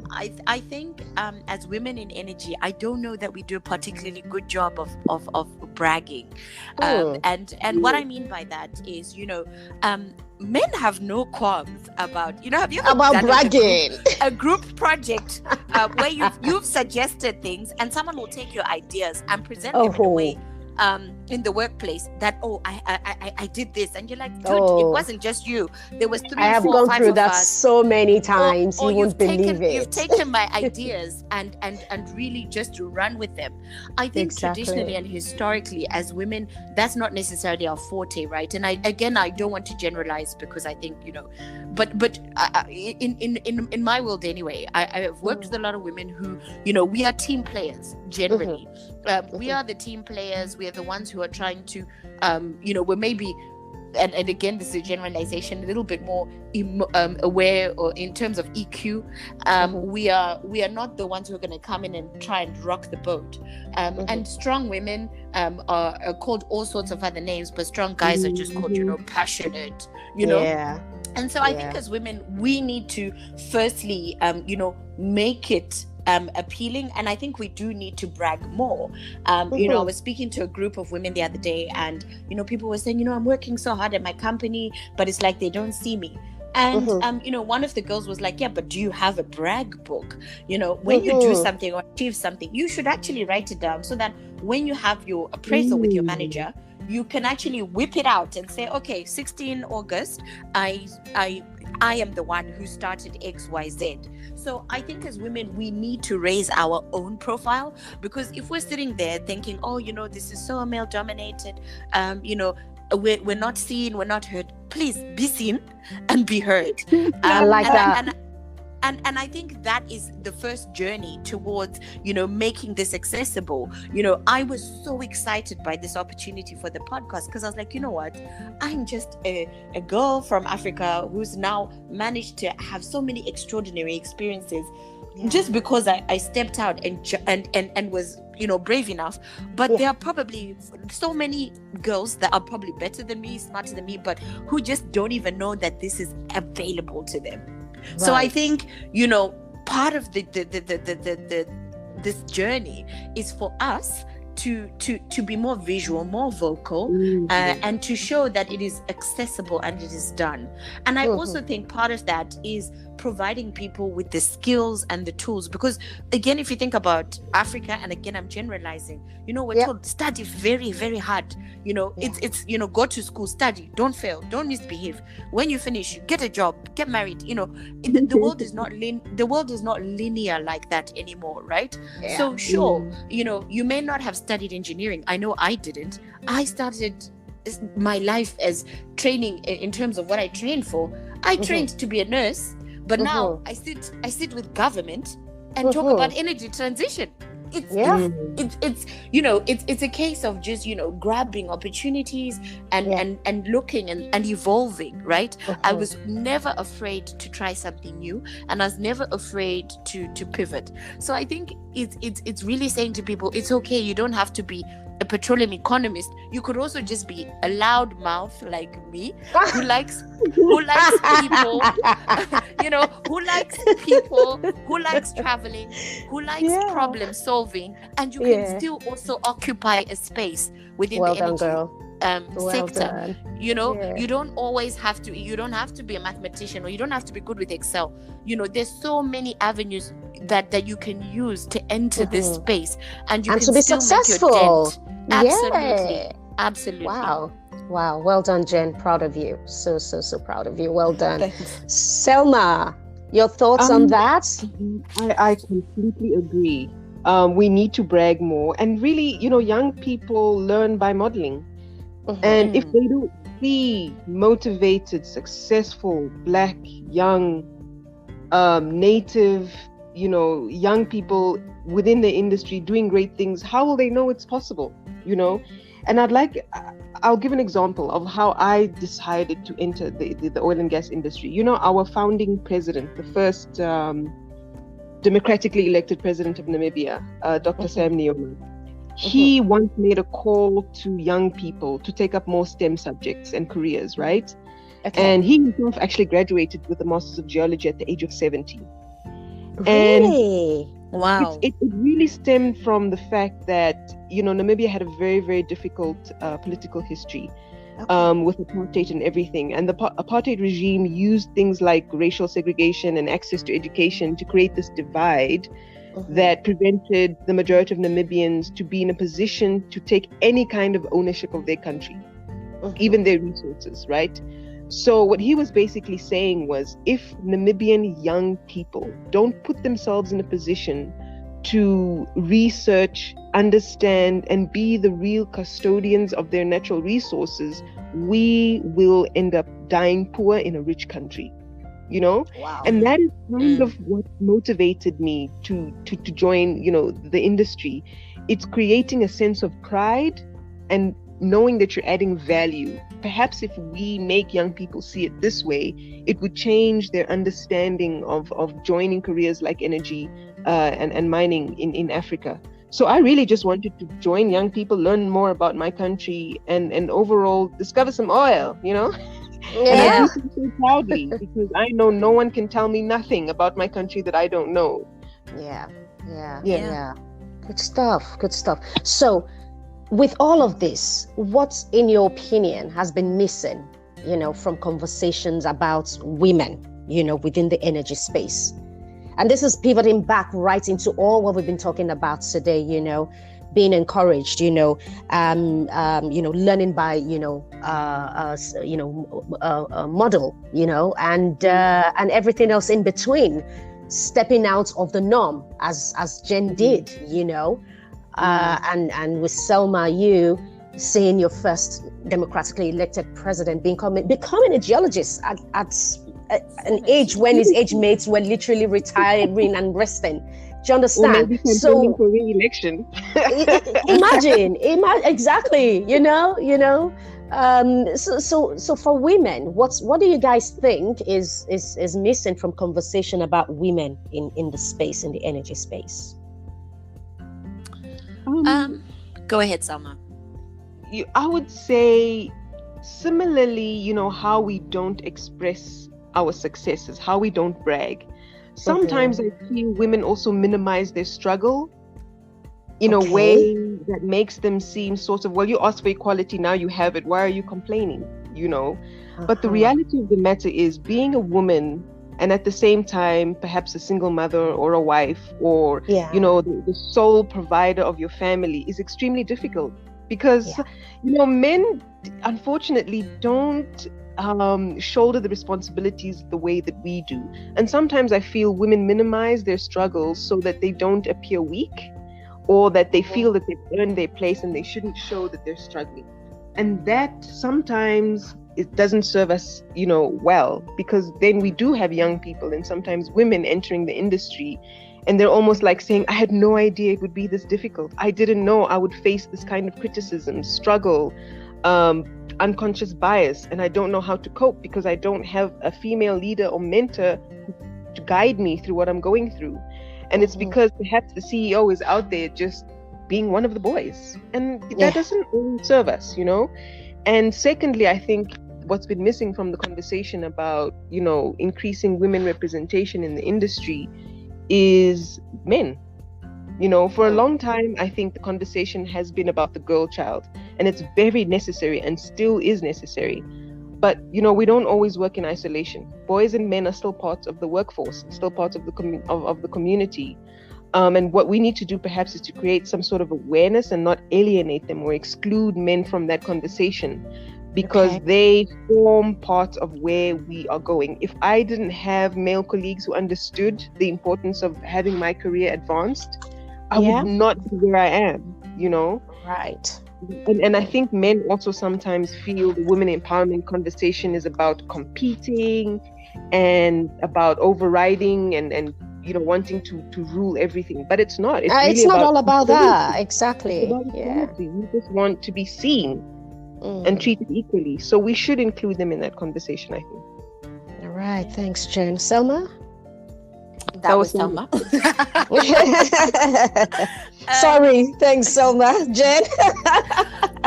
I think as women in energy, I don't know that we do a particularly good job of bragging. And what I mean by that is, men have no qualms about, have you ever done bragging a group project where you've suggested things and someone will take your ideas and present them in a way in the workplace that, oh, I did this, and you're like, dude, it wasn't just you. There was 3, I have 4, gone 5 through of that us. so many times. Or you won't believe it. You've taken my ideas and really just to run with them. I think traditionally and historically, as women, that's not necessarily our forte, right? And I don't want to generalize, because I think, but in my world anyway, I have worked with a lot of women who, we are team players generally. We are the team players. We are the ones who are trying to, we're maybe, and again, this is a generalization, a little bit more aware, or in terms of EQ. We are not the ones who are going to come in and try and rock the boat. And strong women are called all sorts of other names, but strong guys are just called, passionate, Yeah. And so I think as women, we need to firstly, make it appealing, and I think we do need to brag more. I was speaking to a group of women the other day, and people were saying, I'm working so hard at my company, but it's like they don't see me. And one of the girls was like, yeah, but do you have a brag book? When you do something or achieve something, you should actually write it down, so that when you have your appraisal with your manager, you can actually whip it out and say, okay, 16 August, I am the one who started XYZ. So I think as women, we need to raise our own profile, because if we're sitting there thinking, oh, this is so male dominated, we're not seen, we're not heard. Please be seen and be heard. I like that. And I think that is the first journey towards, making this accessible. I was so excited by this opportunity for the podcast, because I was like, you know what? I'm just a girl from Africa who's now managed to have so many extraordinary experiences, just because I stepped out and was, brave enough. But there are probably so many girls that are probably better than me, smarter than me, but who just don't even know that this is available to them. Right. So I think, part of this journey is for us to be more visual, more vocal, and to show that it is accessible and it is done. And I also think part of that is providing people with the skills and the tools, because again, if you think about Africa, and again, I'm generalizing, we're told study very, very hard. It's go to school, study, don't fail, don't misbehave. When you finish, you get a job, get married. The world is not linear like that anymore, right? Yeah. So sure, you may not have studied engineering. I know I didn't. I started my life as training in terms of what I trained for. I trained to be a nurse, but now I sit with government and talk about energy transition. It's a case of just grabbing opportunities and looking and evolving, right? I was never afraid to try something new, and I was never afraid to pivot. So I think it's really saying to people, it's okay, you don't have to be a petroleum economist. You could also just be a loud mouth like me, who likes people, who likes people, who likes traveling, who likes problem solving, and you can still also occupy a space within the energy sector. You don't always have to. You don't have to be a mathematician, or you don't have to be good with Excel. There's so many avenues that you can use to enter this space, and you can to be still successful. Make your dent. Absolutely. Wow, well done, Jen. Proud of you. So proud of you. Well done. Thanks. Selma, your thoughts on that? I completely agree. We need to brag more, and really, young people learn by modeling. And if they don't see motivated, successful, Black, young, native, young people within the industry doing great things, how will they know it's possible? And I'll give an example of how I decided to enter the oil and gas industry. Our founding president, the first democratically elected president of Namibia, Dr. Sam Nujoma, he once made a call to young people to take up more STEM subjects and careers, right? Okay. And he himself actually graduated with a Master's of Geology at the age of 70. Really? And wow. It really stemmed from the fact that, Namibia had a very, very difficult political history with apartheid and everything. And the apartheid regime used things like racial segregation and access to education to create this divide that prevented the majority of Namibians to be in a position to take any kind of ownership of their country, even their resources, right? So what he was basically saying was, if Namibian young people don't put themselves in a position to research, understand, and be the real custodians of their natural resources, we will end up dying poor in a rich country, you know? Wow. And that is kind of what motivated me to join, you know, the industry. It's creating a sense of pride and knowing that you're adding value. Perhaps if we make young people see it this way, it would change their understanding of joining careers like energy and mining in Africa. So I really just wanted to join young people, learn more about my country, and overall discover some oil, you know? And I do so proudly, because I know no one can tell me nothing about my country that I don't know. Yeah. Good stuff. So, with all of this, what, in your opinion, has been missing, you know, from conversations about women, you know, within the energy space? And this is pivoting back right into all what we've been talking about today, you know, being encouraged, you know, learning by, model, you know, and everything else in between, stepping out of the norm as Jen did, you know. And with Selma, you seeing your first democratically elected president becoming a geologist at an age when his age mates were literally retiring and resting. Do you understand? Or maybe campaigning for re-election. Imagine exactly. You know. So for women, what do you guys think is missing from conversation about women in the space, in the energy space? Go ahead, Selma. I would say similarly, you know, how we don't express our successes, how we don't brag. Sometimes I feel women also minimize their struggle in a way that makes them seem sort of, well, you asked for equality, now you have it, why are you complaining, you know? But the reality of the matter is, being a woman and at the same time perhaps a single mother or a wife or you know, the sole provider of your family is extremely difficult, because you know, men unfortunately don't shoulder the responsibilities the way that we do. And sometimes I feel women minimize their struggles so that they don't appear weak, or that they feel that they've earned their place and they shouldn't show that they're struggling. And that sometimes it doesn't serve us, you know, well, because then we do have young people and sometimes women entering the industry, and they're almost like saying, I had no idea it would be this difficult. I didn't know I would face this kind of criticism, struggle, unconscious bias, and I don't know how to cope because I don't have a female leader or mentor to guide me through what I'm going through. And it's because perhaps the CEO is out there just being one of the boys, and that doesn't really serve us, you know. And secondly, I think what's been missing from the conversation about, you know, increasing women representation in the industry is men. You know, for a long time, I think the conversation has been about the girl child, and it's very necessary and still is necessary. But, you know, we don't always work in isolation. Boys and men are still parts of the workforce, still parts of the community. And what we need to do perhaps is to create some sort of awareness and not alienate them or exclude men from that conversation, because they form part of where we are going. If I didn't have male colleagues who understood the importance of having my career advanced, I would not be where I am, you know? Right. And I think men also sometimes feel the women empowerment conversation is about competing and about overriding and you know, wanting to rule everything. But it's not. It's really not all about that. Exactly. We just want to be seen and treated equally. So we should include them in that conversation, I think. All right. Thanks, Jen. Selma? That was Selma. Sorry. Thanks, Selma. Jen?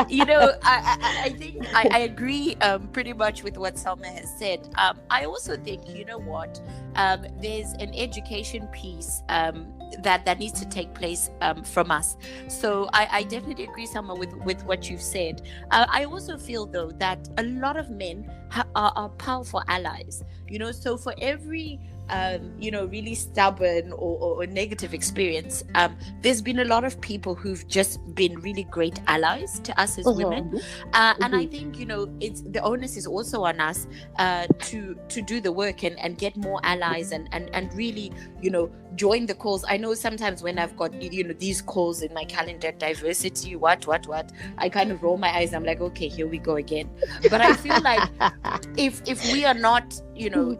You know, I think I agree pretty much with what Selma has said. I also think, you know what, there's an education piece that needs to take place from us. So I definitely agree, Selma, with what you've said. I also feel, though, that a lot of men are powerful allies. So for every really stubborn or negative experience, there's been a lot of people who've just been really great allies to us as women, and I think it's the onus is also on us to do the work and get more allies and really join the calls. I know sometimes when I've got these calls in my calendar, diversity, what I kind of roll my eyes. I'm like, okay, here we go again. But I feel like if we are not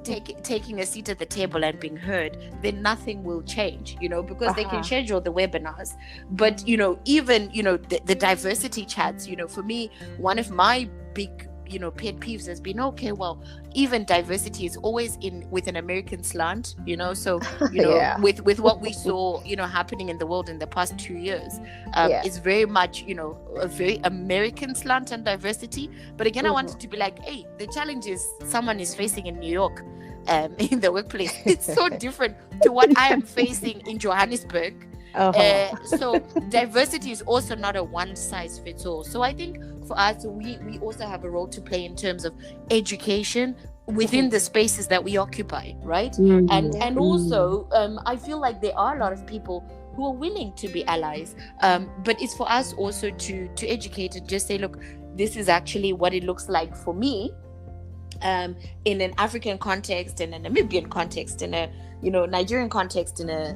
taking a seat at the table and being heard, then nothing will change, because they can schedule the webinars, but even the diversity chats, for me, one of my big pet peeves has been, okay, well, even diversity is always with an American slant, so with what we saw happening in the world in the past 2 years, it's very much a very American slant on diversity. But again, I wanted to be like, hey, the challenges someone is facing in New York in the workplace, it's so different to what I am facing in Johannesburg. So diversity is also not a one size fits all. So I think for us, we also have a role to play in terms of education within the spaces that we occupy, right? And also I feel like there are a lot of people who are willing to be allies, but it's for us also to educate and just say, look, this is actually what it looks like for me in an African context, in a Namibian context, in a Nigerian context, in a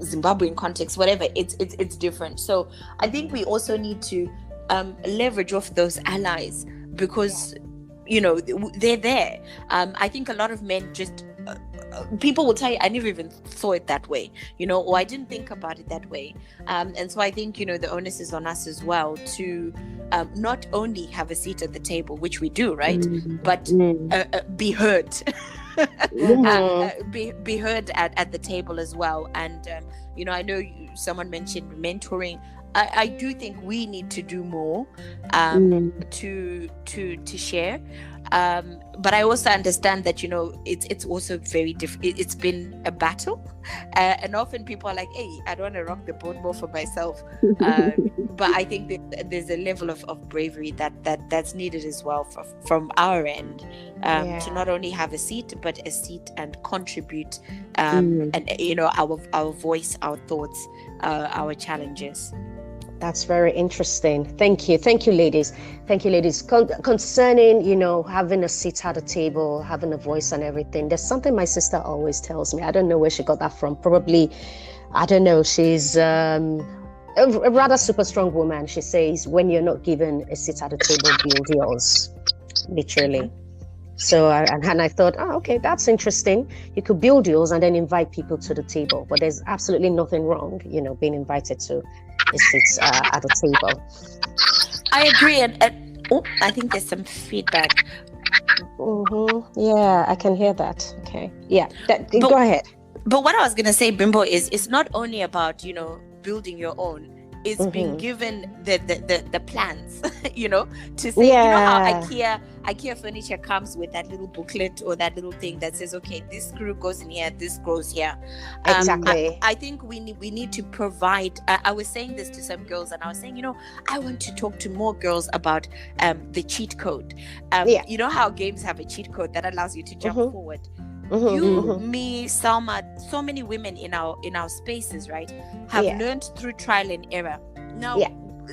Zimbabwean context, whatever. It's different. So I think we also need to leverage off those allies, because they're there. I think a lot of men just people will tell you, I never even saw it that way, or I didn't think about it that way. And so I think the onus is on us as well to not only have a seat at the table, which we do, right, but be heard. Be heard at the table as well. And I know someone mentioned mentoring. I do think we need to do more to share, but I also understand that it's also very different. It's been a battle, and often people are like, hey, I don't want to rock the boat more for myself, but I think that there's a level of bravery that's needed as well from our end, to not only have a seat, but a seat and contribute, and our voice, our thoughts, our challenges. That's very interesting. Thank you, ladies. Concerning, having a seat at the table, having a voice and everything, there's something my sister always tells me. I don't know where she got that from. Probably, I don't know. She's a rather super strong woman. She says, when you're not given a seat at the table, build yours. Literally. So, and I thought, okay, that's interesting. You could build yours and then invite people to the table. But there's absolutely nothing wrong, being invited to a seat at the table. I agree. And I think there's some feedback. Yeah, I can hear that. Okay. Yeah, go ahead. But what I was going to say, Bimbo, is it's not only about, building your own. It's been given the plans, to say, how IKEA furniture comes with that little booklet or that little thing that says, okay, this screw goes in here, this goes here. Exactly. I think we need to provide. I was saying this to some girls, and I was saying, I want to talk to more girls about the cheat code. You know how games have a cheat code that allows you to jump forward. Me, Selma, so many women in our spaces, right, have learned through trial and error. Now,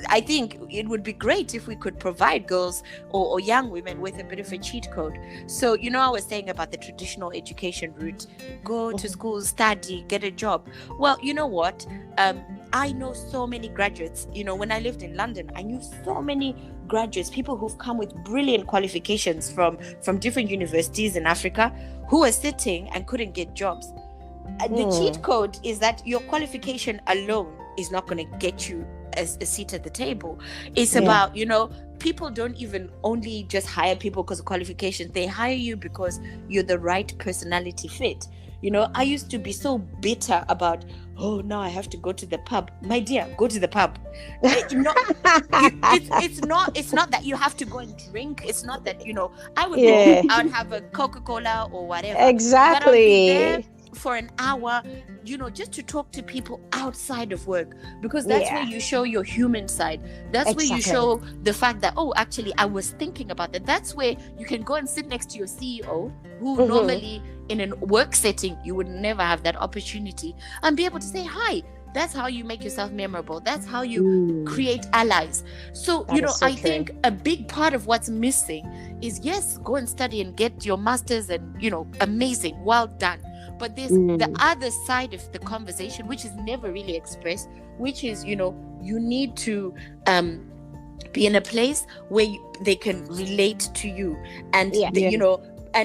I think it would be great if we could provide girls or young women with a bit of a cheat code. So, I was saying about the traditional education route, go to school, study, get a job. Well, you know what? I know so many graduates. When I lived in London, I knew so many graduates, people who've come with brilliant qualifications from different universities in Africa, who are sitting and couldn't get jobs. The cheat code is that your qualification alone is not going to get you a seat at the table. It's about, people don't even only just hire people because of qualifications. They hire you because you're the right personality fit. I used to be so bitter about, now I have to go to the pub. My dear, go to the pub. It's not that you have to go and drink. It's not that, I would have a Coca-Cola or whatever. Exactly. for an hour, just to talk to people outside of work, because that's where you show your human side. That's where you show the fact that, oh, actually, I was thinking about that. That's where you can go and sit next to your CEO, who normally in a work setting, you would never have that opportunity, and be able to say hi. That's how you make yourself memorable. That's how you create allies. So, I think a big part of what's missing is, yes, go and study and get your master's and, amazing, well done. But there's the other side of the conversation, which is never really expressed, which is, you need to be in a place where they can relate to you. And,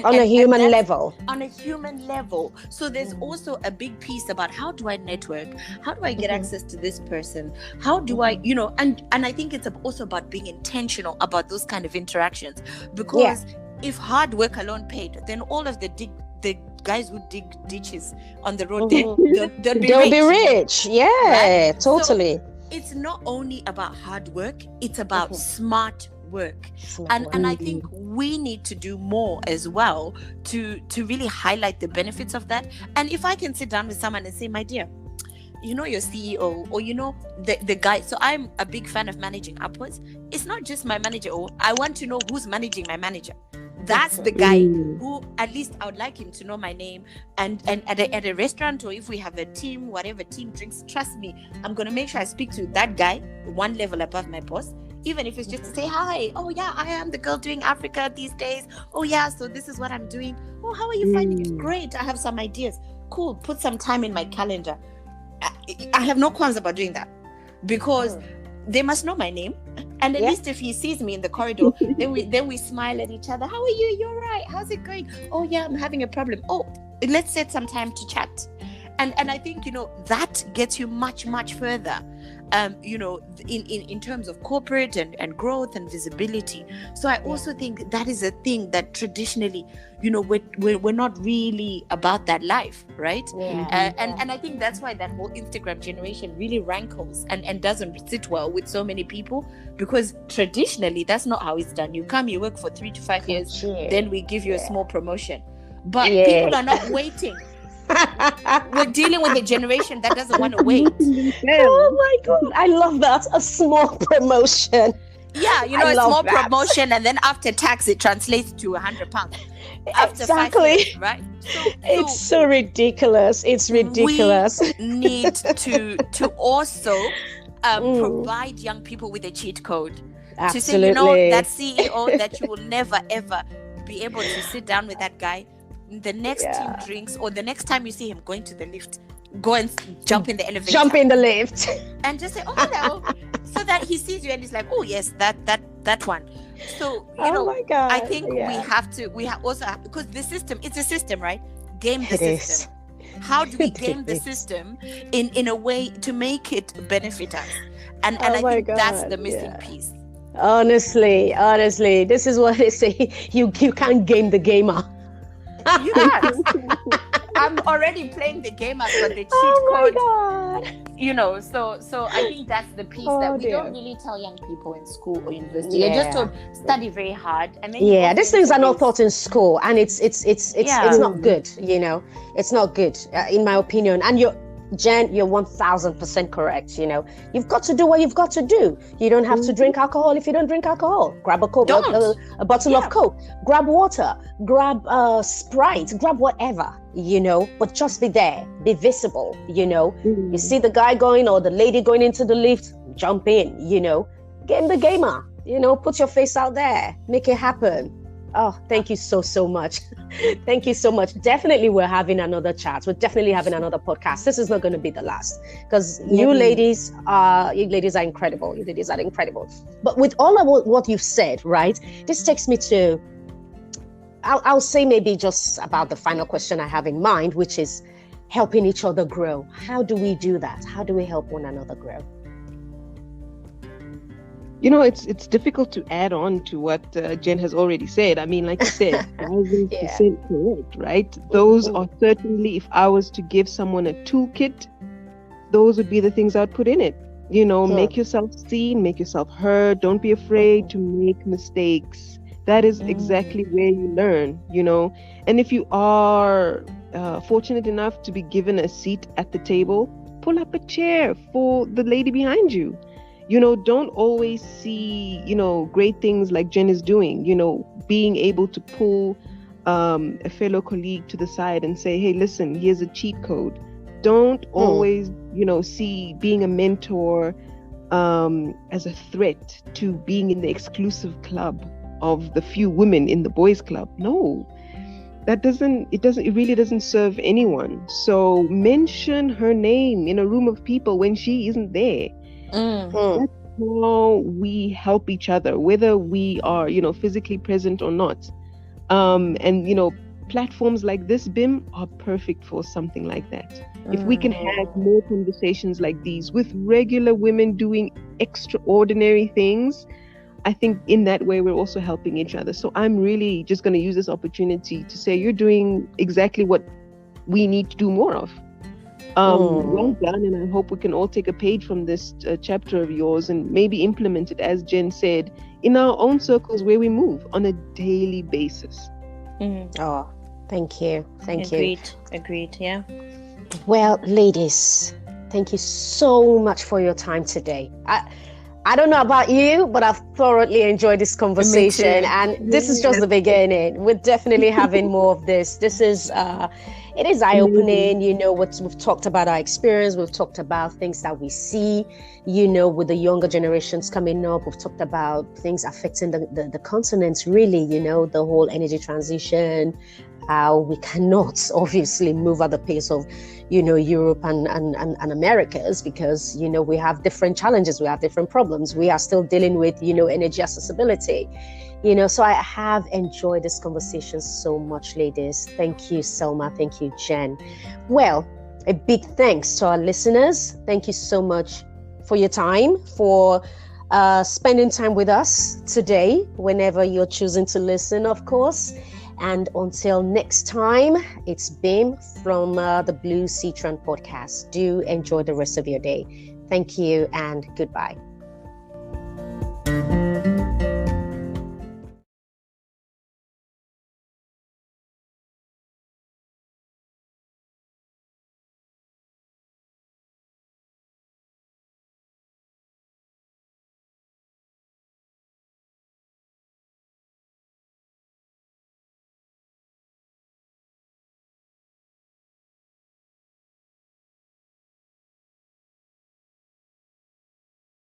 on a human level. On a human level. So there's also a big piece about, how do I network? How do I get access to this person? How do I, and I think it's also about being intentional about those kind of interactions. Because if hard work alone paid, then all of the guys who dig ditches on the road, they'll be rich. Yeah, right? Totally. So it's not only about hard work, it's about smart work. And I think we need to do more as well to really highlight the benefits of that. And if I can sit down with someone and say, my dear, your CEO, or the guy. So I'm a big fan of managing upwards. It's not just my manager. I want to know who's managing my manager. That's the guy who, at least I would like him to know my name. And at a restaurant, or if we have a team, whatever team drinks, trust me, I'm going to make sure I speak to that guy one level above my boss. Even if it's just to say, hi, oh yeah, I am the girl doing Africa these days. Oh yeah, so this is what I'm doing. Oh, how are you finding it? Great, I have some ideas. Cool, put some time in my calendar. I have no qualms about doing that, because they must know my name. And at least if he sees me in the corridor, then we smile at each other. How are you? You're right. How's it going? Oh yeah, I'm having a problem. Oh, let's set some time to chat. And I think, that gets you much, much further, in terms of corporate and growth and visibility. So I also think that is a thing that traditionally, we're not really about that life, right? And I think that's why that whole Instagram generation really rankles and doesn't sit well with so many people, because traditionally that's not how it's done. You come, you work for 3 to 5 years, then we give you a small promotion. But people are not waiting. We're dealing with a generation that doesn't want to wait. Oh my God, I love that. A small promotion. Yeah, a small promotion, and then after tax it translates to £100 after 5 years, right? It's so ridiculous. It's ridiculous. We need to also provide young people with a cheat code. Absolutely. To say, that CEO that you will never ever be able to sit down with that guy. The next team drinks, or the next time you see him going to the lift, go and jump in the elevator. Jump in the lift. And just say, oh, hello. So that he sees you and he's like, oh, yes, that one. So, my God. I think we have also, because the system, it's a system, right? Game the system. How do we game the system in a way to make it benefit us? And I think that's the missing piece. Honestly, this is what they say. You can't game the gamer. You guys, I'm already playing the game. I've got the cheat code. God. So I think that's the piece that we don't really tell young people in school or university. You're just told study very hard, and then these things are not taught in school, and it's not good. It's not good in my opinion. And Jen, you're 1000% correct. You've got to do what you've got to do. You don't have to drink alcohol if you don't drink alcohol. Grab a Coke, a bottle of Coke, grab water, grab Sprite, grab whatever, but just be there, be visible, You see the guy going or the lady going into the lift, jump in, Game the gamer, put your face out there, make it happen. Oh, thank you so much. Thank you so much. Definitely we're having another chat. We're definitely having another podcast. This is not going to be the last, because you ladies are incredible. You ladies are incredible. But with all of what you've said, right, this takes me to, I'll say maybe just about the final question I have in mind, which is helping each other grow. How do we do that? How do we help one another grow? It's difficult to add on to what Jen has already said. I mean, like you said, 1000% correct, right? Those are certainly, if I was to give someone a toolkit, those would be the things I'd put in it. Make yourself seen, make yourself heard. Don't be afraid to make mistakes. That is exactly where you learn, And if you are fortunate enough to be given a seat at the table, pull up a chair for the lady behind you. Don't always see, great things like Jen is doing, being able to pull a fellow colleague to the side and say, hey, listen, here's a cheat code. Don't always, see being a mentor as a threat to being in the exclusive club of the few women in the boys' club. No, it really doesn't serve anyone. So mention her name in a room of people when she isn't there. That's how we help each other, whether we are, physically present or not. And platforms like this, Bim, are perfect for something like that. If we can have more conversations like these with regular women doing extraordinary things, I think in that way we're also helping each other. So I'm really just going to use this opportunity to say you're doing exactly what we need to do more of. Well done, and I hope we can all take a page from this chapter of yours and maybe implement it, as Jen said, in our own circles where we move on a daily basis. Oh, thank you. Agreed. Yeah. Well, ladies, thank you so much for your time today. I don't know about you, but I've thoroughly enjoyed this conversation, and this is just the beginning. We're definitely having more of this. This is it is eye-opening. We've talked about our experience. We've talked about things that we see, with the younger generations coming up. We've talked about things affecting the continent, really, the whole energy transition, how we cannot obviously move at the pace of, Europe and Americas, because, we have different challenges. We have different problems. We are still dealing with, energy accessibility. So I have enjoyed this conversation so much, ladies. Thank you, Selma. Thank you, Jen. Well, a big thanks to our listeners. Thank you so much for your time, for spending time with us today, whenever you're choosing to listen, of course. And until next time, it's Bim from the BlueSitron Podcast. Do enjoy the rest of your day. Thank you and goodbye.